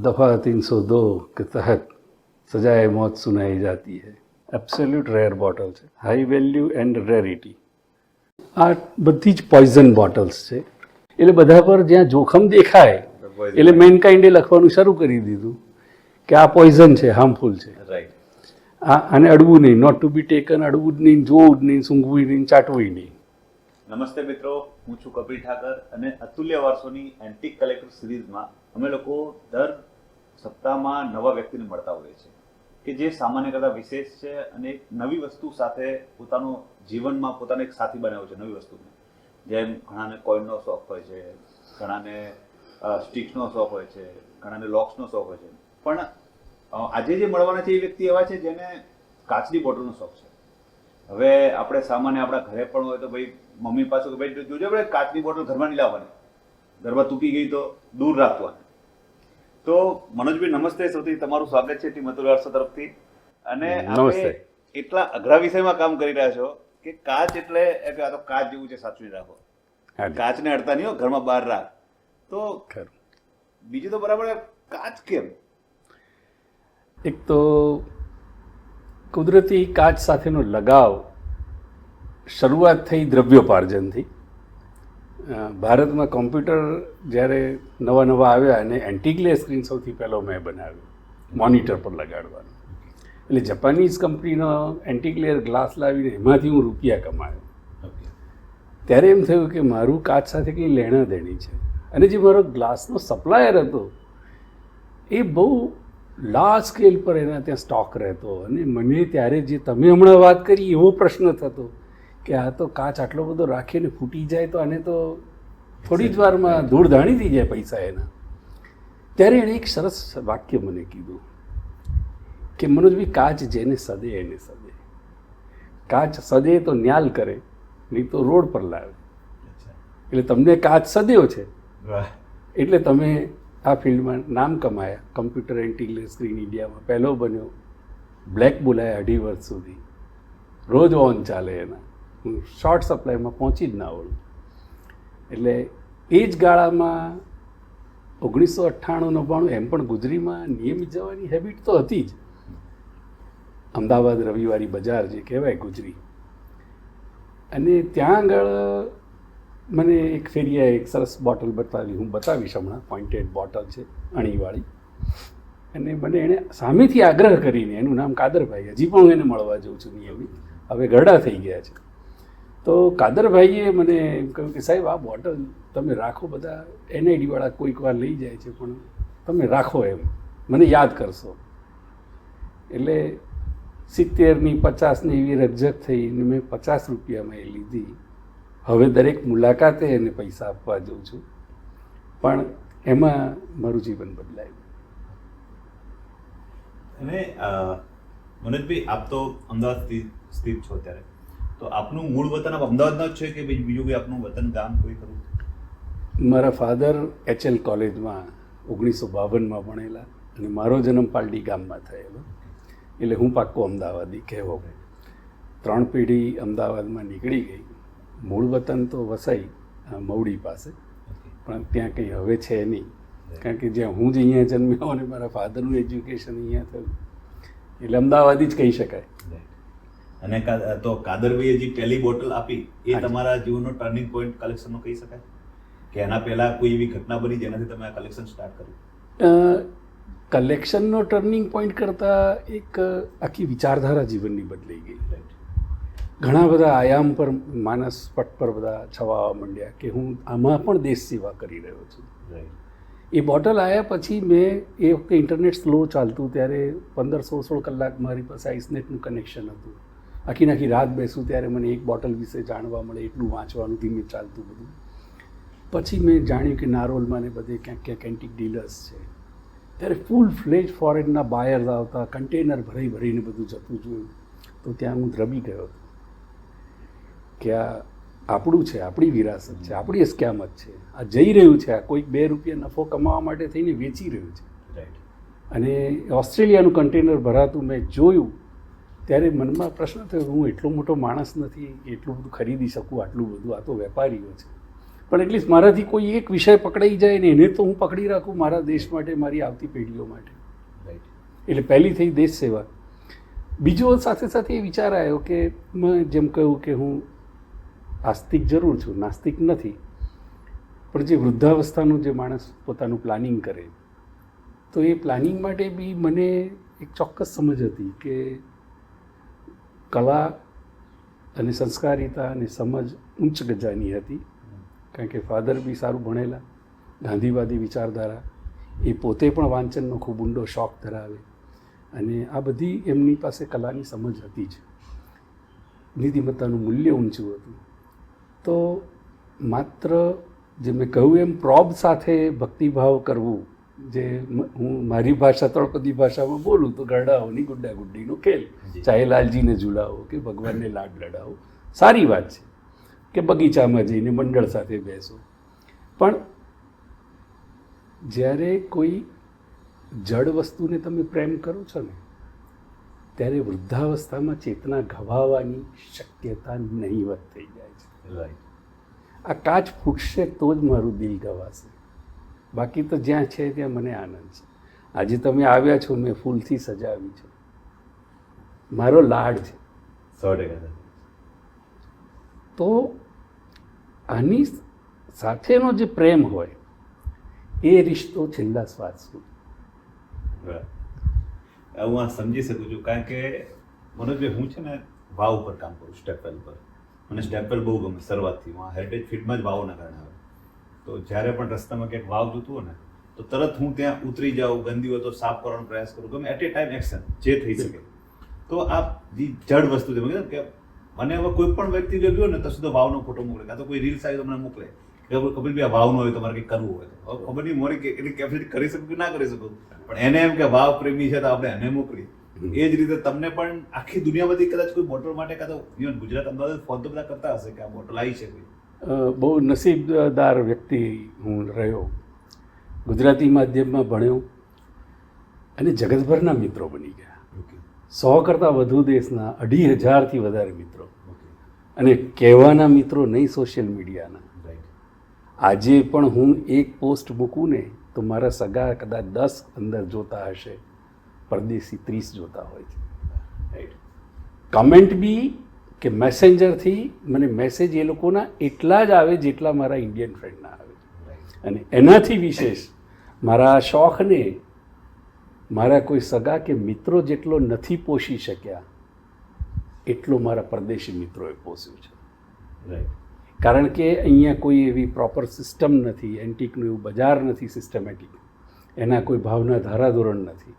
दफ़ा 302 के तहत सजाए मौत सुनाई जाती है. એબ્સોલ્યુટ રેર બોટલ છે, હાઈ વેલ્યુ એન્ડ રેરિટી. આ બધી જ પોઈઝન બોટલ્સ છે. એટલે બધા પર જ્યાં જોખમ દેખાય એટલે મેનકાઇન્ડે લખવાનું શરૂ કરી દીધું કે આ પોઈઝન છે, હાર્મફુલ છે. રાઈટ. આને અડવું નહીં, નોટ ટુ બી ટેકન, અડવું જ નહીં, જોવું જ નહીં, સૂંઘવું નહીં, ચાટવું નહીં. નમસ્તે મિત્રો, હું છું કપિલ ઠાકર અને અતુલ્ય વારસોની એન્ટિક કલેક્ટર સિરીઝમાં અમે લોકો દર સપ્તાહમાં નવા વ્યક્તિને મળતા હોઈએ છીએ કે જે સામાન્ય કરતાં વિશેષ છે અને એક નવી વસ્તુ સાથે પોતાનો જીવનમાં પોતાને એક સાથી બનાવ્યો છે. નવી વસ્તુને જેમ ઘણાને કોઈનનો શોખ હોય છે, ઘણાને સ્ટિક્સનો શોખ હોય છે, ઘણાને લોક્સનો શોખ હોય છે, પણ આજે જે મળવાના છે એ વ્યક્તિ એવા છે જેને કાચની બોટલનો શોખ છે. હવે આપણે સામાન્ય આપણા ઘરે પણ હોય તો ભાઈ મમ્મી પાસે ભાઈ જોજો આપણે કાચની બોટલ ઘરમાં નહીં લાવવાની, ઘરમાં તૂટી ગઈ તો દૂર રાખવાની. તો મનોજભાઈ નમસ્તે, સૌથી તમારું સ્વાગત છે ટીમ અતુલ્ય વારસો તરફથી. અને આપણે એટલા અઘરા વિષયમાં કામ કરી રહ્યા છો કે કાચ એટલે આ તો કાચ જેવું છે, સાચવી રાખો, કાચને અડતા નહીં હો, ઘરમાં બહાર રાખ. તો બીજું તો બરાબર, કાચ કેમ? એક તો કુદરતી કાચ સાથેનો લગાવ શરૂઆત થઈ દ્રવ્યોપાર્જનથી. ભારતમાં કોમ્પ્યુટર જ્યારે નવા નવા આવ્યા અને એન્ટીગ્લેસ સ્ક્રીન સૌથી પહેલો મેં બનાવ્યો મોનિટર પર લગાડવાનું. એટલે જપાનીઝ કંપનીનો એન્ટીગ્લેર ગ્લાસ લાવીને એમાંથી હું રૂપિયા કમાયો. ત્યારે એમ થયું કે મારું કાચ સાથે કંઈ લેણા દેણી છે. અને જે મારો ગ્લાસનો સપ્લાયર હતો એ બહુ લાર્જ સ્કેલ પર એના ત્યાં સ્ટોક રહેતો. અને મને ત્યારે જે તમે હમણાં વાત કરી એવો પ્રશ્ન થતો કે આ તો કાચ આટલો બધો રાખીને ફૂટી જાય તો આને તો થોડી જ વારમાં ધૂળધાણી થઈ જાય પૈસા એના. ત્યારે એણે એક સરસ વાક્ય મને કીધું કે મનોજભાઈ, કાચ જેને સદે એને સદે. કાચ સદે તો ન્યાલ કરે, નહીં તો રોડ પર લાવે. એટલે તમને કાચ સદ્યો છે એટલે તમે આ ફિલ્ડમાં નામ કમાયા. કમ્પ્યુટર એન્ટીગ્લેસ સ્ક્રીન ઇન્ડિયામાં પહેલો બન્યો, બ્લેક બોલાય 2.5 વર્ષ સુધી, રોજ ઓન ચાલે એના. હું શોર્ટ સપ્લાયમાં પહોંચી જ ના વળું. એટલે એ જ ગાળામાં 1998-99 એમ પણ ગુજરીમાં નિયમિત જવાની હેબિટ તો હતી જ. અમદાવાદ રવિવારી બજાર જે કહેવાય ગુજરી, અને ત્યાં આગળ મને એક ફેરિયાએ એક સરસ બોટલ બતાવી. હું બતાવીશ હમણાં, પોઇન્ટેડ બોટલ છે અણીવાળી. અને મને એણે સામેથી આગ્રહ કરીને, એનું નામ કાદરભાઈ, હજી પણ હું એને મળવા જાઉં છું નિયમિત, હવે ગરડા થઈ ગયા છે. તો કાદરભાઈએ મને એમ કહ્યું કે સાહેબ આ બોટલ તમે રાખો, બધા એનઆઈડીવાળા કોઈક વાર લઈ જાય છે, પણ તમે રાખો, એમ મને યાદ કરશો. એટલે 70ની 50ની એવી રકઝક થઈને મેં 50 રૂપિયામાં એ લીધી. હવે દરેક મુલાકાતે એને પૈસા આપવા જાઉં છું, પણ એમાં મારું જીવન બદલાયું. અને મનોજભાઈ, આપ તો અમદાવાદ સ્થિત છો અત્યારે, તો આપનું મૂળ વતન આપ અમદાવાદના જ છે કે બીજું કોઈ આપનું વતન ગામ કોઈ ખરું? મારા ફાધર HL કોલેજમાં 1952માં ભણેલા અને મારો જન્મ પાલડી ગામમાં થયેલો. એટલે હું પાક્કો અમદાવાદી કહેવો. 3 પેઢી અમદાવાદમાં નીકળી ગઈ. મૂળ વતન તો વસાઈ મવડી પાસે, પણ ત્યાં કંઈ હવે છે નહીં, કારણ કે જ્યાં હું જ અહીંયા જન્મ્યો અને મારા ફાધરનું એજ્યુકેશન અહીંયા થયું, એટલે અમદાવાદી જ કહી શકાય. અને તો કાદરભાઈએ જે પહેલી બોટલ આપી એ તમારા જીવનનો ટર્નિંગ પોઈન્ટ કલેક્શનનો કહી શકાય કે એના પહેલાં કોઈ એવી ઘટના બની જેનાથી તમે આ કલેક્શન સ્ટાર્ટ કર્યું? કલેક્શનનો ટર્નિંગ પોઈન્ટ કરતાં એક આખી વિચારધારા જીવનની બદલાઈ ગઈ. ઘણા બધા આયામ પર માનસ પટ પર બધા છવાવા માંડ્યા કે હું આમાં પણ દેશ સેવા કરી રહ્યો છું. એ બોટલ આવ્યા પછી મેં એ વખતે ઇન્ટરનેટ સ્લો ચાલતું, ત્યારે 15-16 કલાક મારી પાસે આઈસનેટનું કનેક્શન હતું. આખી રાત બેસું ત્યારે મને એક બોટલ વિશે જાણવા મળે એટલું વાંચવાનું ધીમે ચાલતું બધું. પછી મેં જાણ્યું કે નારોલમાં ને બધે ક્યાંક ક્યાંક એન્ટિક ડીલર્સ છે. ત્યારે ફૂલ ફ્લેજ ફોરેનના બાયર્સ આવતા, કન્ટેનર ભરીને બધું જતું જોયું. તો ત્યાં હું દ્રબી ગયો હતો કે આ આપણું છે, આપણી વિરાસત છે, આપણી સ્કેમત છે, આ જઈ રહ્યું છે, આ કોઈક 2 રૂપિયા નફો કમાવા માટે થઈને વેચી રહ્યું છે. અને ઓસ્ટ્રેલિયાનું કન્ટેનર ભરાતું મેં જોયું ત્યારે મનમાં પ્રશ્ન થયો કે હું એટલો મોટો માણસ નથી, એટલું બધું ખરીદી શકું, આટલું બધું, આ તો વેપારીઓ છે. પણ એટલીસ્ટ મારાથી કોઈ એક વિષય પકડાઈ જાય ને એને તો હું પકડી રાખું મારા દેશ માટે, મારી આવતી પેઢીઓ માટે. એટલે પહેલી થઈ દેશ સેવા. બીજો સાથે સાથે એ વિચાર આવ્યો કે મેં જેમ કહ્યું કે હું આસ્તિક જરૂર છું, નાસ્તિક નથી, પણ જે વૃદ્ધાવસ્થાનું જે માણસ પોતાનું પ્લાનિંગ કરે, તો એ પ્લાનિંગ માટે બી મને એક ચોક્કસ સમજ હતી કે કલા અને સંસ્કારિતા અને સમજ ઉચ્ચ ગજાની હતી. કારણ કે ફાધર બી સારું ભણેલા, ગાંધીવાદી વિચારધારા, એ પોતે પણ વાંચનનો ખૂબ ઊંડો શોખ ધરાવે, અને આ બધી એમની પાસે કલાની સમજ હતી જ. નીતિમત્તાનું મૂલ્ય ઊંચું હતું. તો માત્ર જે મેં કહ્યું એમ પ્રોબ સાથે ભક્તિભાવ કરવું, જે હું મારી ભાષા તળપદી ભાષામાં બોલું તો ગરડાઓની ગુड्डा ગુड्डीનો ખેલ, ચાહે લાલજીને ઝુલાવો કે ભગવાનને લાડ લડાવો, સારી વાત છે કે બગીચામાં જઈને મંડળ સાથે બેસો. પણ જ્યારે કોઈ જડ વસ્તુને તમે પ્રેમ કરો છો ને, ત્યારે વૃદ્ધાવસ્થામાં ચેતના ઘવાવાની શક્યતા નહીવત થઈ જાય છે. આ કાચ ફૂટશે તો જ મારું દિલ ગવાશે, બાકી તો જ્યાં છે ત્યાં મને આનંદ છે. આજે તમે આવ્યા છો, મેં ફૂલથી સજાવી છે, મારો લાડ છે. 100%. તો આની સાથેનો જે પ્રેમ હોય એ રિશ્તો છેલ્લા શ્વાસ સુધી. હું આ સમજી શકું છું, કારણ કે મનોજભાઈ હું છે ને વાવ ઉપર કામ કરું, સ્ટેપવેલ પર. મને સ્ટેપવેલ બહુ ગમે શરૂઆતથી. હું હેરિટેજ ફિલ્ડમાં જ વાવના કારણે આવે. તો જ્યારે પણ રસ્તામાં ક્યાંક વાવ જોતું હોય ને, તો તરત હું ત્યાં ઉતરી જાઉં, ગંદી હોય તો સાફ કરવાનો પ્રયાસ કરું, ગમે એટ એ ટાઈમ એક્શન જે થઈ શકે. તો આ જડ વસ્તુ છે. મેં કે મને હવે કોઈ પણ વ્યક્તિ જોયું હોય ને તો સીધો વાવનો ફોટો મોકલે, કાં તો કોઈ રીલ્સ આવી તો મને મોકલે કે કપિલભાઈ આ વાવનો હોય તમારે કંઈક કરવું હોય તો. હવે ખબર નહીં મોરી કે એની કેપેસિટી કરી શકું કે ના કરી શકું, પણ એને એમ કે વાવ પ્રેમી છે તો આપણે એને મોકલી. એ જ રીતે તમને પણ આખી દુનિયામાંથી કદાચ કોઈ બોટલ માટે, કાં તો ઇવન ગુજરાત અમદાવાદ ફોન તો બધા કરતા હશે કે આ બોટલ આવી છે કોઈ. બહુ નસીબદાર વ્યક્તિ હું રહ્યો. ગુજરાતી માધ્યમમાં ભણ્યો અને જગતભરના મિત્રો બની ગયા. 100 કરતાં વધુ દેશના 2,500થી વધારે મિત્રો, અને કહેવાના મિત્રો નહીં, સોશિયલ મીડિયાના. આજે પણ હું એક પોસ્ટ મૂકું ને તો મારા સગા કદાચ 10 અંદર જોતા હશે, પરદેશી 30 જોતા હોય છે. કમેન્ટ બી કે મેસેન્જરથી મને મેસેજ એ લોકોના એટલા જ આવે જેટલા મારા ઇન્ડિયન ફ્રેન્ડના આવે. અને એનાથી વિશેષ મારા શોખને મારા કોઈ સગા કે મિત્રો જેટલો નથી પોષી શક્યા એટલો મારા પરદેશી મિત્રોએ પોષ્યું છે. કારણ કે અહીંયા કોઈ એવી પ્રોપર સિસ્ટમ નથી, એન્ટિકનું એવું બજાર નથી સિસ્ટમેટિક, એના કોઈ ભાવના ધારાધોરણ નથી.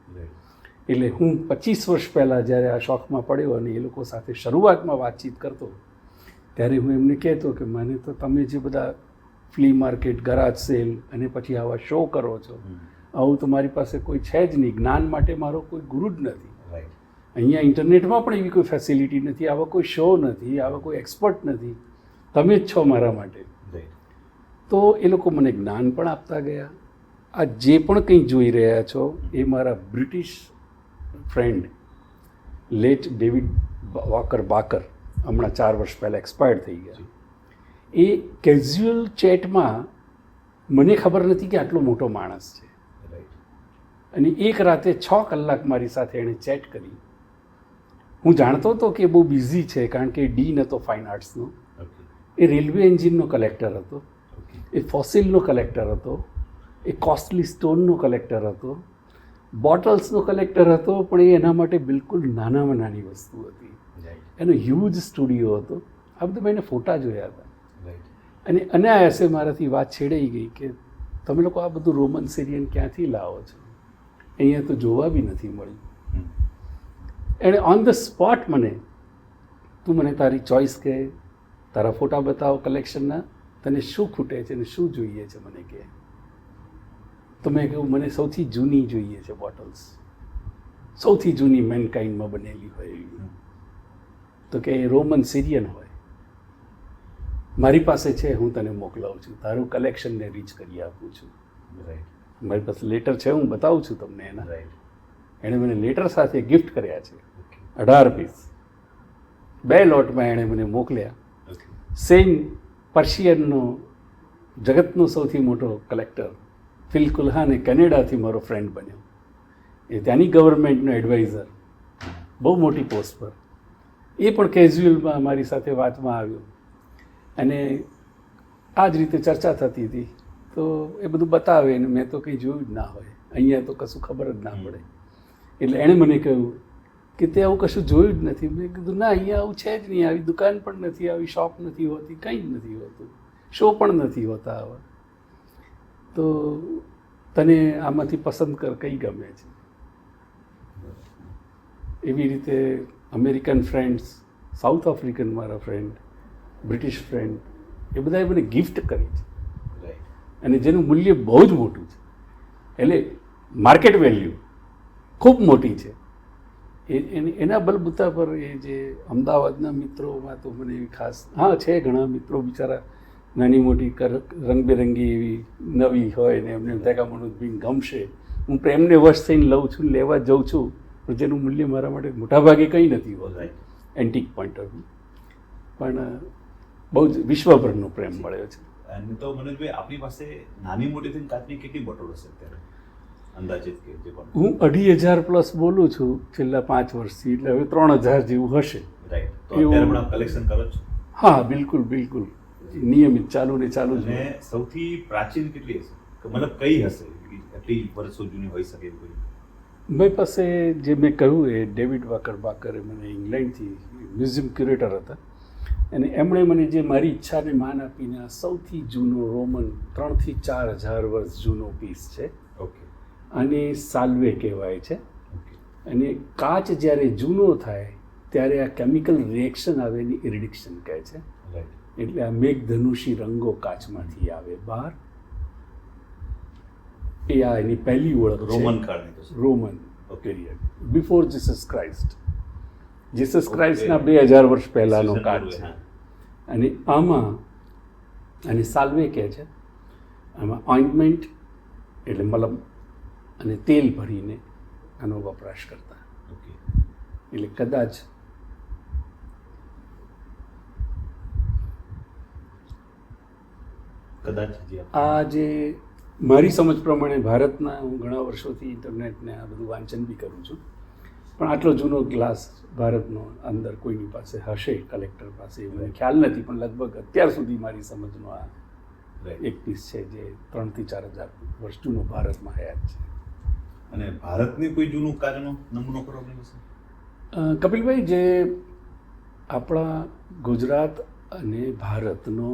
એટલે હું 25 વર્ષ પહેલાં જ્યારે આ શોખમાં પડ્યો અને એ લોકો સાથે શરૂઆતમાં વાતચીત કરતો, ત્યારે હું એમને કહેતો કે મને તો તમે જે બધા ફ્લી માર્કેટ, ગરાજ સેલ અને પછી આવા શો કરો છો, આવું તો મારી પાસે કોઈ છે જ નહીં. જ્ઞાન માટે મારો કોઈ ગુરુ જ નથી. અહીંયા ઇન્ટરનેટમાં પણ એવી કોઈ ફેસિલિટી નથી, આવા કોઈ શો નથી, આવા કોઈ એક્સપર્ટ નથી, તમે જ છો મારા માટે. તો એ લોકો મને જ્ઞાન પણ આપતા ગયા. આ જે પણ કંઈ જોઈ રહ્યા છો એ મારા British friend late David Walker બાકર, હમણાં 4 વર્ષ પહેલાં એક્સપાયર્ડ થઈ ગયા. એ કેઝ્યુઅલ ચેટમાં મને ખબર નથી કે આટલો મોટો માણસ છે, અને એક રાતે 6 કલાક મારી સાથે એણે ચેટ કરી. હું જાણતો હતો કે બહુ બિઝી છે, કારણ કે ડીન હતો ફાઇન આર્ટ્સનો, એ રેલવે એન્જિનનો કલેક્ટર હતો, એ ફોસિલનો કલેક્ટર હતો, એ કોસ્ટલી સ્ટોનનો કલેક્ટર હતો, બોટલ્સનો કલેક્ટર હતો, પણ એ એના માટે બિલકુલ નાનામાં નાની વસ્તુ હતી. એનો હ્યુજ સ્ટુડિયો હતો. આ બધા મેં એને ફોટા જોયા હતા. અને અનાયાસે મારાથી વાત છેડાઈ ગઈ કે તમે લોકો આ બધું રોમન સિરિયન ક્યાંથી લાવો છો, અહીંયા તો જોવા બી નથી મળ્યું. એણે ઓન ધ સ્પોટ મને, તું મને તારી ચોઈસ કહે, તારા ફોટા બતાવો કલેક્શનના, તને શું ખૂટે છે અને શું જોઈએ છે મને કહે. તો મેં કહ્યું મને સૌથી જૂની જોઈએ છે બોટલ્સ, સૌથી જૂની મેનકાઇન્ડમાં બનેલી હોય એવી. તો કે એ રોમન સિરિયન હોય, મારી પાસે છે, હું તને મોકલાવું છું, તારું કલેક્શનને રીચ કરી આપું છું. મારી પાસે લેટર છે, હું બતાવું છું તમને એના. એણે મને લેટર સાથે ગિફ્ટ કર્યા છે 18 પીસ, 2 લોટમાં એણે મને મોકલ્યા. સેમ પર્શિયનનો જગતનો સૌથી મોટો કલેક્ટર ફિલ કુલ્હાને કેનેડાથી મારો ફ્રેન્ડ બન્યો. એ ત્યાંની ગવર્મેન્ટનો એડવાઇઝર, બહુ મોટી પોસ્ટ પર. એ પણ કેઝ્યુઅલમાં મારી સાથે વાતમાં આવ્યો અને આ જ રીતે ચર્ચા થતી હતી. તો એ બધું બતાવે ને મેં તો કંઈ જોયું જ ના હોય, અહીંયા તો કશું ખબર જ ના પડે. એટલે એણે મને કહ્યું કે તે આવું કશું જોયું જ નથી. મેં કીધું ના, અહીંયા આવું છે જ નહીં, આવી દુકાન પણ નથી, આવી શોપ નથી હોતી, કંઈ જ નથી હોતું, શો પણ નથી હોતા આવા. તો તને આમાંથી પસંદ કર, કઈ ગમે છે. એવી રીતે અમેરિકન ફ્રેન્ડ્સ, સાઉથ આફ્રિકન મારા ફ્રેન્ડ, બ્રિટિશ ફ્રેન્ડ, એ બધાએ મને ગિફ્ટ કરી છે અને જેનું મૂલ્ય બહુ જ મોટું છે. એટલે માર્કેટ વેલ્યુ ખૂબ મોટી છે. એના બલબૂતા પર એ જે અમદાવાદના મિત્રોમાં તો મને એવી ખાસ, હા છે ઘણા મિત્રો બિચારા નાની મોટી રંગબેરંગી એવી નવી હોય ને એમને થાય કે મનોજભાઈ ગમશે, હું પ્રેમને વશ થઈને લઉં છું, લેવા જાઉં છું, પણ જેનું મૂલ્ય મારા માટે મોટાભાગે કંઈ નથી હોતું એન્ટિક પોઈન્ટ ઓફ વ્યૂ. પણ બહુ જ વિશ્વભરનો પ્રેમ મળ્યો છે. અને તો મનોજભાઈ આપણી પાસે નાની મોટી થઈને કાચની કેટલી બોટલો હશે અત્યારે અંદાજિત કે જે પણ? હું 2500 પ્લસ બોલું છું છેલ્લા 5 વર્ષથી, એટલે હવે 3000 જેવું હશે. રાઈટ. તો અત્યારે પણ આપ કલેક્શન કરો છો? હા, બિલકુલ બિલકુલ, નિયમિત ચાલુ ને ચાલુ જ. અને સૌથી પ્રાચીન કેટલી હશે, કે મતલબ કઈ હશે એટલી વર્ષો જૂની હોઈ શકે એવી કોઈ? મારી પાસે જે મેં કહ્યું એ ડેવિડ વાકર બાકરે મને ઇંગ્લેન્ડથી મ્યુઝિયમ ક્યુરેટર હતા અને એમણે મને જે મારી ઈચ્છાને માન આપીને આ સૌથી જૂનો રોમન 3 થી 4000 વર્ષ જૂનો પીસ છે. ઓકે. અને સાલ્વે કહેવાય છે. અને કાચ જ્યારે જૂનો થાય ત્યારે આ કેમિકલ રિએક્શન આવે એની ઇરિડિક્શન કહે છે. એટલે આ મેઘધનુષી રંગો કાચમાંથી આવે બહાર. એ આ એની પહેલી ઓળખ રોમન કાળની તો Roman period before Jesus Christ. Jesus ક્રાઇસ્ટના 2000 વર્ષ પહેલાંનો કાચ છે. અને આમાં અને સાલ્વે કહે છે, આમાં ઓઇન્ટમેન્ટ એટલે મલમ અને તેલ ભરીને આનો વપરાશ કરતા. એટલે કદાચ આ જે મારી સમજ પ્રમાણે ભારતના, હું ઘણા વર્ષોથી ઇન્ટરનેટને આ બધું વાંચન બી કરું છું, પણ આટલો જૂનો ગ્લાસ ભારતનો અંદર કોઈની પાસે હશે, કલેક્ટર પાસે, એ મને ખ્યાલ નથી, પણ લગભગ અત્યાર સુધી મારી સમજનો આ એક પીસ છે જે 3 થી 4000 વર્ષ જૂનો ભારતમાં હયાત છે. અને ભારતની કોઈ જૂનું કાચનો નમૂનો કરો આપણી પાસે? કપિલભાઈ, જે આપણા ગુજરાત અને ભારતનો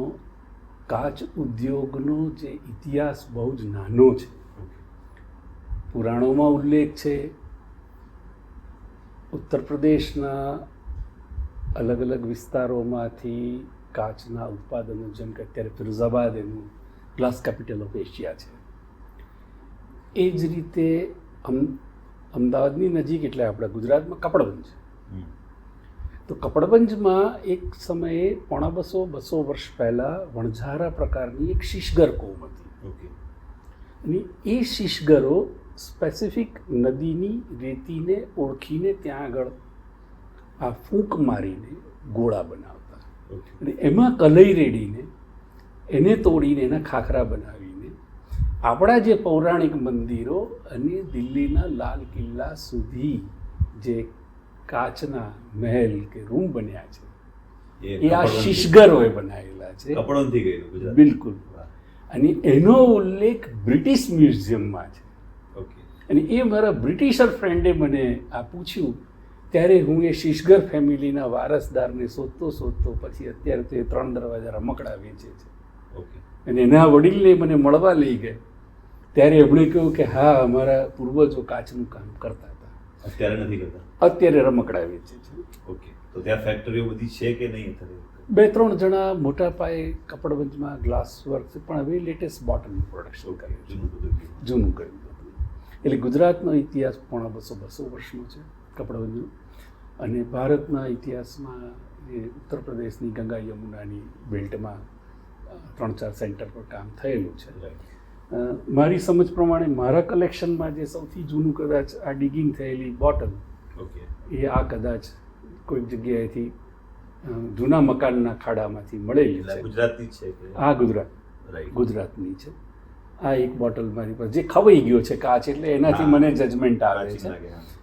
કાચ ઉદ્યોગનો જે ઇતિહાસ બહુ જ નાનો છે. પુરાણોમાં ઉલ્લેખ છે. ઉત્તર પ્રદેશના અલગ અલગ વિસ્તારોમાંથી કાચના ઉત્પાદનો, જેમ કે અત્યારે ફિરોઝાબાદ એનું ગ્લાસ કેપિટલ ઓફ એશિયા છે. એ જ રીતે અમદાવાદની નજીક એટલે આપણા ગુજરાતમાં કપડવંજ. તો કપડવંજમાં એક સમયે 150-200 વર્ષ પહેલાં વણઝારા પ્રકારની એક શીશગર કોમ હતી. અને એ શીશગરો સ્પેસિફિક નદીની રેતીને ઓળખીને ત્યાં આગળ આ ફૂંક મારીને ગોળા બનાવતા. અને એમાં કલઈ રેડીને એને તોડીને એના ખાખરા બનાવીને આપણા જે પૌરાણિક મંદિરો અને દિલ્હીના લાલ કિલ્લા સુધી જે કાચના મહેલ કે રૂમ બન્યા છે એ આ શીશગરોએ બનાવેલા છે. કપડોથી ગયેલું બિલકુલ. અને એનો ઉલ્લેખ બ્રિટિશ મ્યુઝિયમમાં છે. અને એ મારા બ્રિટિશર ફ્રેન્ડે મને આ પૂછ્યું ત્યારે હું એ શીશગર ફેમિલીના વારસદારને શોધતો પછી અત્યારે તો એ 3 દરવાજા રમકડા વેચે છે. અને એના વડીલને મને મળવા લઈ ગયા ત્યારે એમણે કહ્યું કે હા, અમારા પૂર્વજો કાચનું કામ કરતા હતા, અત્યારે નથી કરતા, અત્યારે રમકડા વેચે છે. ઓકે. તો ત્યાં ફેક્ટરીઓ બધી છે કે નહીં? 2-3 જણા મોટા પાયે કપડવંજમાં ગ્લાસ વર્ક છે, પણ હવે લેટેસ્ટ બોટલનું પ્રોડક્શન કર્યું છે, જૂનું કર્યું હતું. એટલે ગુજરાતનો ઇતિહાસ 150-200 વર્ષનો છે કપડવંજનો. અને ભારતના ઇતિહાસમાં એ ઉત્તર પ્રદેશની ગંગા યમુનાની બેલ્ટમાં 3-4 સેન્ટર પર કામ થયેલું છે. મારી સમજ પ્રમાણે મારા કલેક્શનમાં જે સૌથી જૂનું કદાચ આ ડિગિંગ થયેલી બોટલ, એ આ કદાચ કોઈક જગ્યાએથી જૂના મકાનના ખાડામાંથી મળેલી છે. ગુજરાતની છે? હા, ગુજરાત. રાઈટ ગુજરાતની છે. આ એક બોટલ મારી પાસે જે ખવાઈ ગયો છે કાચ, એટલે એનાથી મને જજમેન્ટ આવે છે.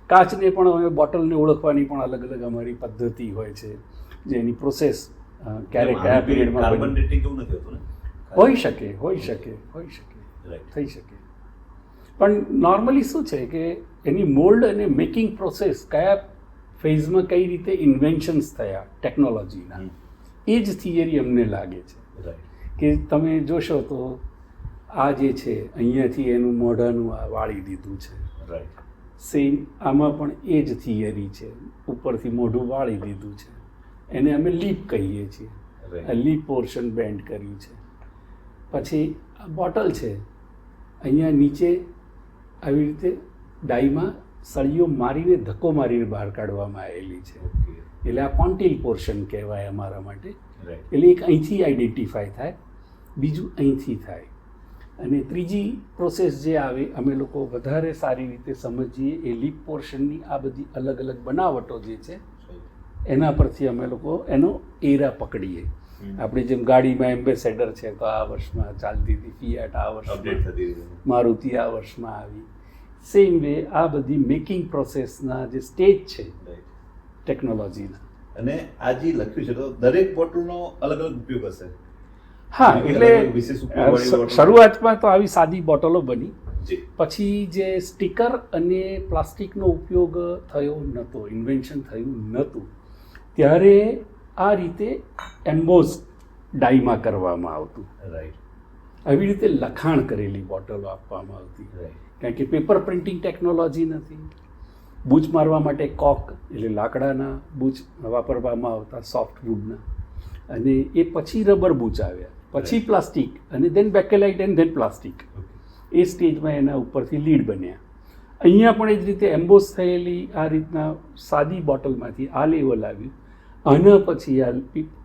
કાચને પણ હવે બોટલને ઓળખવાની પણ અલગ અલગ અમારી પદ્ધતિ હોય છે, જે એની પ્રોસેસ ક્યારેક કયા પીરિયડમાં કાર્બન ડેટિંગ કેવું નથી હોતું ને? હોઈ શકે થઈ શકે. પણ નોર્મલી શું છે કે એની મોલ્ડ અને મેકિંગ પ્રોસેસ કયા ફેઝમાં કઈ રીતે ઇન્વેન્શન્સ થયા ટેકનોલોજીના, એ જ થિયરી અમને લાગે છે. કે તમે જોશો તો આ જે છે અહીંયાથી એનું મોઢાનું આ વાળી દીધું છે, રાઈટ. સેમ આમાં પણ એ જ થિયરી છે, ઉપરથી મોઢું વાળી દીધું છે, એને અમે લીપ કહીએ છીએ. આ લીપ પોર્શન બેન્ડ કર્યું છે. પછી આ બોટલ છે, અહીંયા નીચે આવી રીતે ડાઈમાં સળીઓ મારીને ધક્કો મારીને બહાર કાઢવામાં આવેલી છે, એટલે આ કોન્ટિલ પોર્શન કહેવાય અમારા માટે. એટલે એક અહીંથી આઈડેન્ટિફાય થાય, બીજું અહીંથી થાય, અને ત્રીજી પ્રોસેસ જે આવે અમે લોકો વધારે સારી રીતે સમજીએ એ લીપ પોર્શનની આ બધી અલગ અલગ બનાવટો જે છે એના પરથી અમે લોકો એનો એરા પકડીએ. આપણે જેમ ગાડીમાં એમ્બેસેડર છે તો આ વર્ષમાં ચાલતી હતી, ફિયાટ આ વર્ષમાં, મારુતિ આ વર્ષમાં આવી. સેમ વે આ બધી મેકિંગ પ્રોસેસના જે સ્ટેજ છે ટેકનોલોજીના. અને આ જે લખ્યું છે તો દરેક બોટલનો અલગ અલગ ઉપયોગ હશે. હા, એટલે શરૂઆતમાં તો આવી સાદી બોટલો બની, પછી જે સ્ટીકર અને પ્લાસ્ટિકનો ઉપયોગ થયો નહોતો, ઇન્વેન્શન થયું નહોતું, ત્યારે આ રીતે એમ્બોઝ ડાઈમાં કરવામાં આવતું. રાઈટ. આવી રીતે લખાણ કરેલી બોટલો આપવામાં આવતી, કારણ કે પેપર પ્રિન્ટિંગ ટેકનોલોજી નથી. બૂચ મારવા માટે કોક એટલે લાકડાના બૂચ વાપરવામાં આવતા, સોફ્ટ વુડના, અને એ પછી રબર બૂચ આવ્યા, પછી પ્લાસ્ટિક, અને દેન બેકેલાઇટ એન્ડ દેન પ્લાસ્ટિક. એ સ્ટેજમાં એના ઉપરથી લીડ બન્યા. અહીંયા પણ એ જ રીતે એમ્બોઝ થયેલી આ રીતના સાદી બોટલમાંથી આ લેવલ આવ્યું, આના પછી આ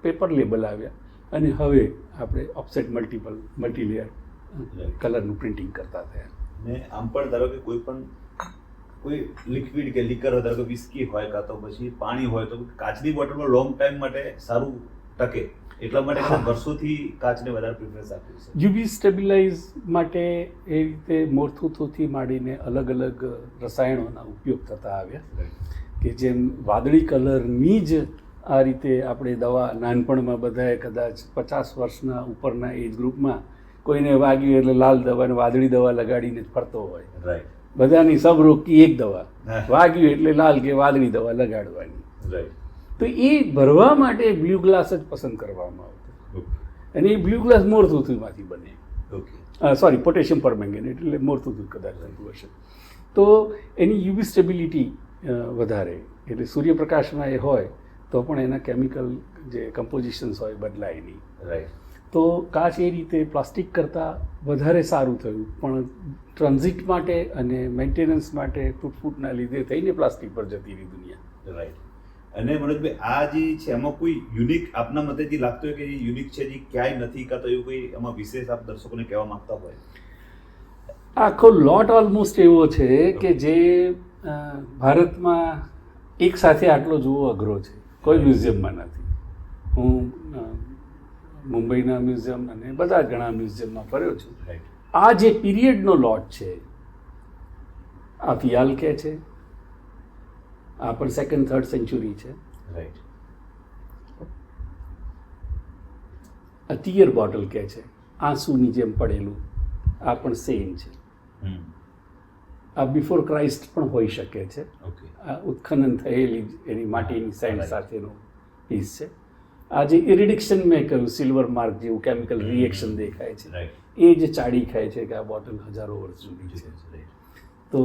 પેપર લેબલ આવ્યા, અને હવે આપણે ઓફસેટ મલ્ટીલેયર કલરનું પ્રિન્ટિંગ કરતા થયા. ને આમ પણ ધારો કે કોઈ લિક્વિડ કે લીકર હોય, ધારો કે વિસ્કી હોય કાં તો પછી પાણી હોય, તો કાચની બોટલમાં લોંગ ટાઈમ માટે સારું ટકે, એટલા માટે વર્ષોથી કાચને વધારે પ્રિફરન્સ આપ્યું છે. યુવી સ્ટેબિલાઇઝ માટે એ રીતે મોરથુથુથી માંડીને અલગ અલગ રસાયણોના ઉપયોગ થતા આવ્યા, કે જેમ વાદળી કલરની જ આ રીતે આપણે દવા નાનપણમાં બધાએ કદાચ 50 વર્ષના ઉપરના એજ ગ્રુપમાં કોઈને વાગ્યું એટલે લાલ દવા અને વાદળી દવા લગાડીને જ ફરતો હોય. રાઈટ. બધાની સબ રોકી એક દવા, વાગ્યું એટલે લાલ કે વાદળી દવા લગાડવાની. રાઈટ. તો એ ભરવા માટે બ્લુ ગ્લાસ જ પસંદ કરવામાં આવતો, અને એ બ્લુ ગ્લાસ મોરથુથુમાંથી બને. સોરી, પોટેશિયમ પરમેંગેનેટ એટલે મોરથુથુ કદાચ થતું હશે. તો એની યુવી સ્ટેબિલિટી વધારે, એટલે સૂર્યપ્રકાશમાં એ હોય તો પણ એના કેમિકલ જે કમ્પોઝિશન્સ હોય બદલાય નહીં. રાઈટ. તો કાચ એ રીતે પ્લાસ્ટિક કરતાં વધારે સારું થયું, પણ ટ્રાન્ઝિટ માટે અને મેન્ટેનન્સ માટે તૂટફૂટના લીધે થઈને પ્લાસ્ટિક પર જતી રહી દુનિયા. રાઈટ. અને મનોજભાઈ, આ જે છે એમાં કોઈ યુનિક આપના મતે જે લાગતું હોય કે જે યુનિક છે, જે ક્યાંય નથી, કાં તો એવું કોઈ એમાં વિશેષ આપ દર્શકોને કહેવા માંગતા હોય? આખો લોટ ઓલમોસ્ટ એવો છે કે જે ભારતમાં એક સાથે આટલો જોવો અઘરો છે, કોઈ મ્યુઝિયમમાં નથી. હું મુંબઈના મ્યુઝિયમ અને બધા ઘણા મ્યુઝિયમમાં ફર્યો છું. આ જે પીરિયડનો લોટ છે, આ ફિયાલ કે છે, આ પણ 2nd 3rd સેન્ચુરી છે. રાઈટ. આ ટીયર બોટલ કે છે, આંસુની જેમ પડેલું, આ પણ સેમ છે. આ બિફોર ક્રાઇસ્ટ પણ હોઈ શકે છે. આ ઉત્ખનન થયેલી એની માટીની સેન્ડ સાથેનો પીસ છે. આ જે ઇરિડિક્શન મેં કહ્યું, સિલ્વર માર્ક જેવું કેમિકલ રિએક્શન દેખાય છે, એ જ ચાડી ખાય છે કે આ બોટલ હજારો વર્ષ જૂની છે. તો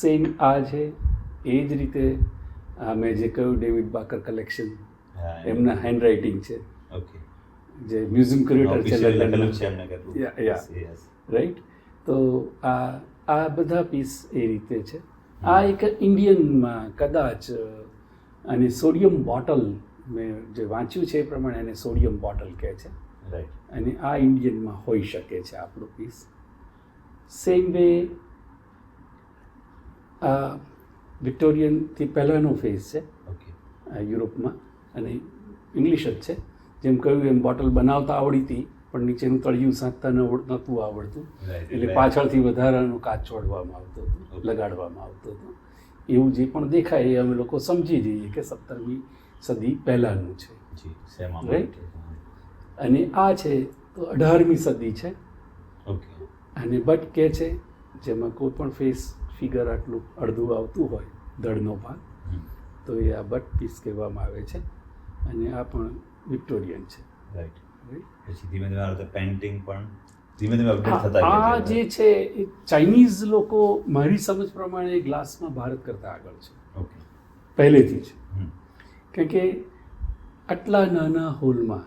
સેમ આ છે. એ જ રીતે મેં જે કહ્યું ડેવિડ બાકર કલેક્શન, એમના હેન્ડ રાઇટિંગ છે, જે મ્યુઝિયમ ક્યુરેટર છે લંડન, રાઈટ. તો આ બધા પીસ એ રીતે છે. આ એક ઇન્ડિયનમાં કદાચ, અને સોડિયમ બોટલ મેં જે વાંચ્યું છે એ પ્રમાણે એને સોડિયમ બોટલ કહે છે, રાઈટ. અને આ ઇન્ડિયનમાં હોઈ શકે છે આપણો પીસ. સેમ વે આ વિક્ટોરિયનથી પહેલાંનો ફેઝ છે યુરોપમાં, અને ઇંગ્લિશ જ છે. જેમ કહ્યું એમ બોટલ બનાવતા આવડી હતી, પણ નીચેનું તળિયું સાંધતા નહોતું આવડતું, Right. એટલે પાછળથી વધારાનું કાચ ચોડવામાં આવતો હતો, લગાડવામાં આવતો હતો. એવું જે પણ દેખાય એ અમે લોકો સમજી જઈએ કે 17મી સદી પહેલાંનું છે. જી શેમાં Right. અને આ છે તો 18મી સદી છે. ઓકે અને બટ કે છે જેમાં કોઈ પણ ફેસ ફિગર આટલું અડધું આવતું હોય દળનો ભાગ, તો એ આ બટ પીસ કહેવામાં આવે છે. અને આ પણ વિક્ટોરિયન છે. રાઈટ. Right? પછી ધીમે ધીમે આ રીતે પેઇન્ટિંગ પણ ધીમે ધીમે અપડેટ થતા આ ગયા જે છે એ ચાઇનીઝ લોકો મારી સમજ પ્રમાણે ગ્લાસમાં ભારત કરતાં આગળ છે ઓકે પહેલેથી જ. કારણ કે આટલા નાના હોલમાં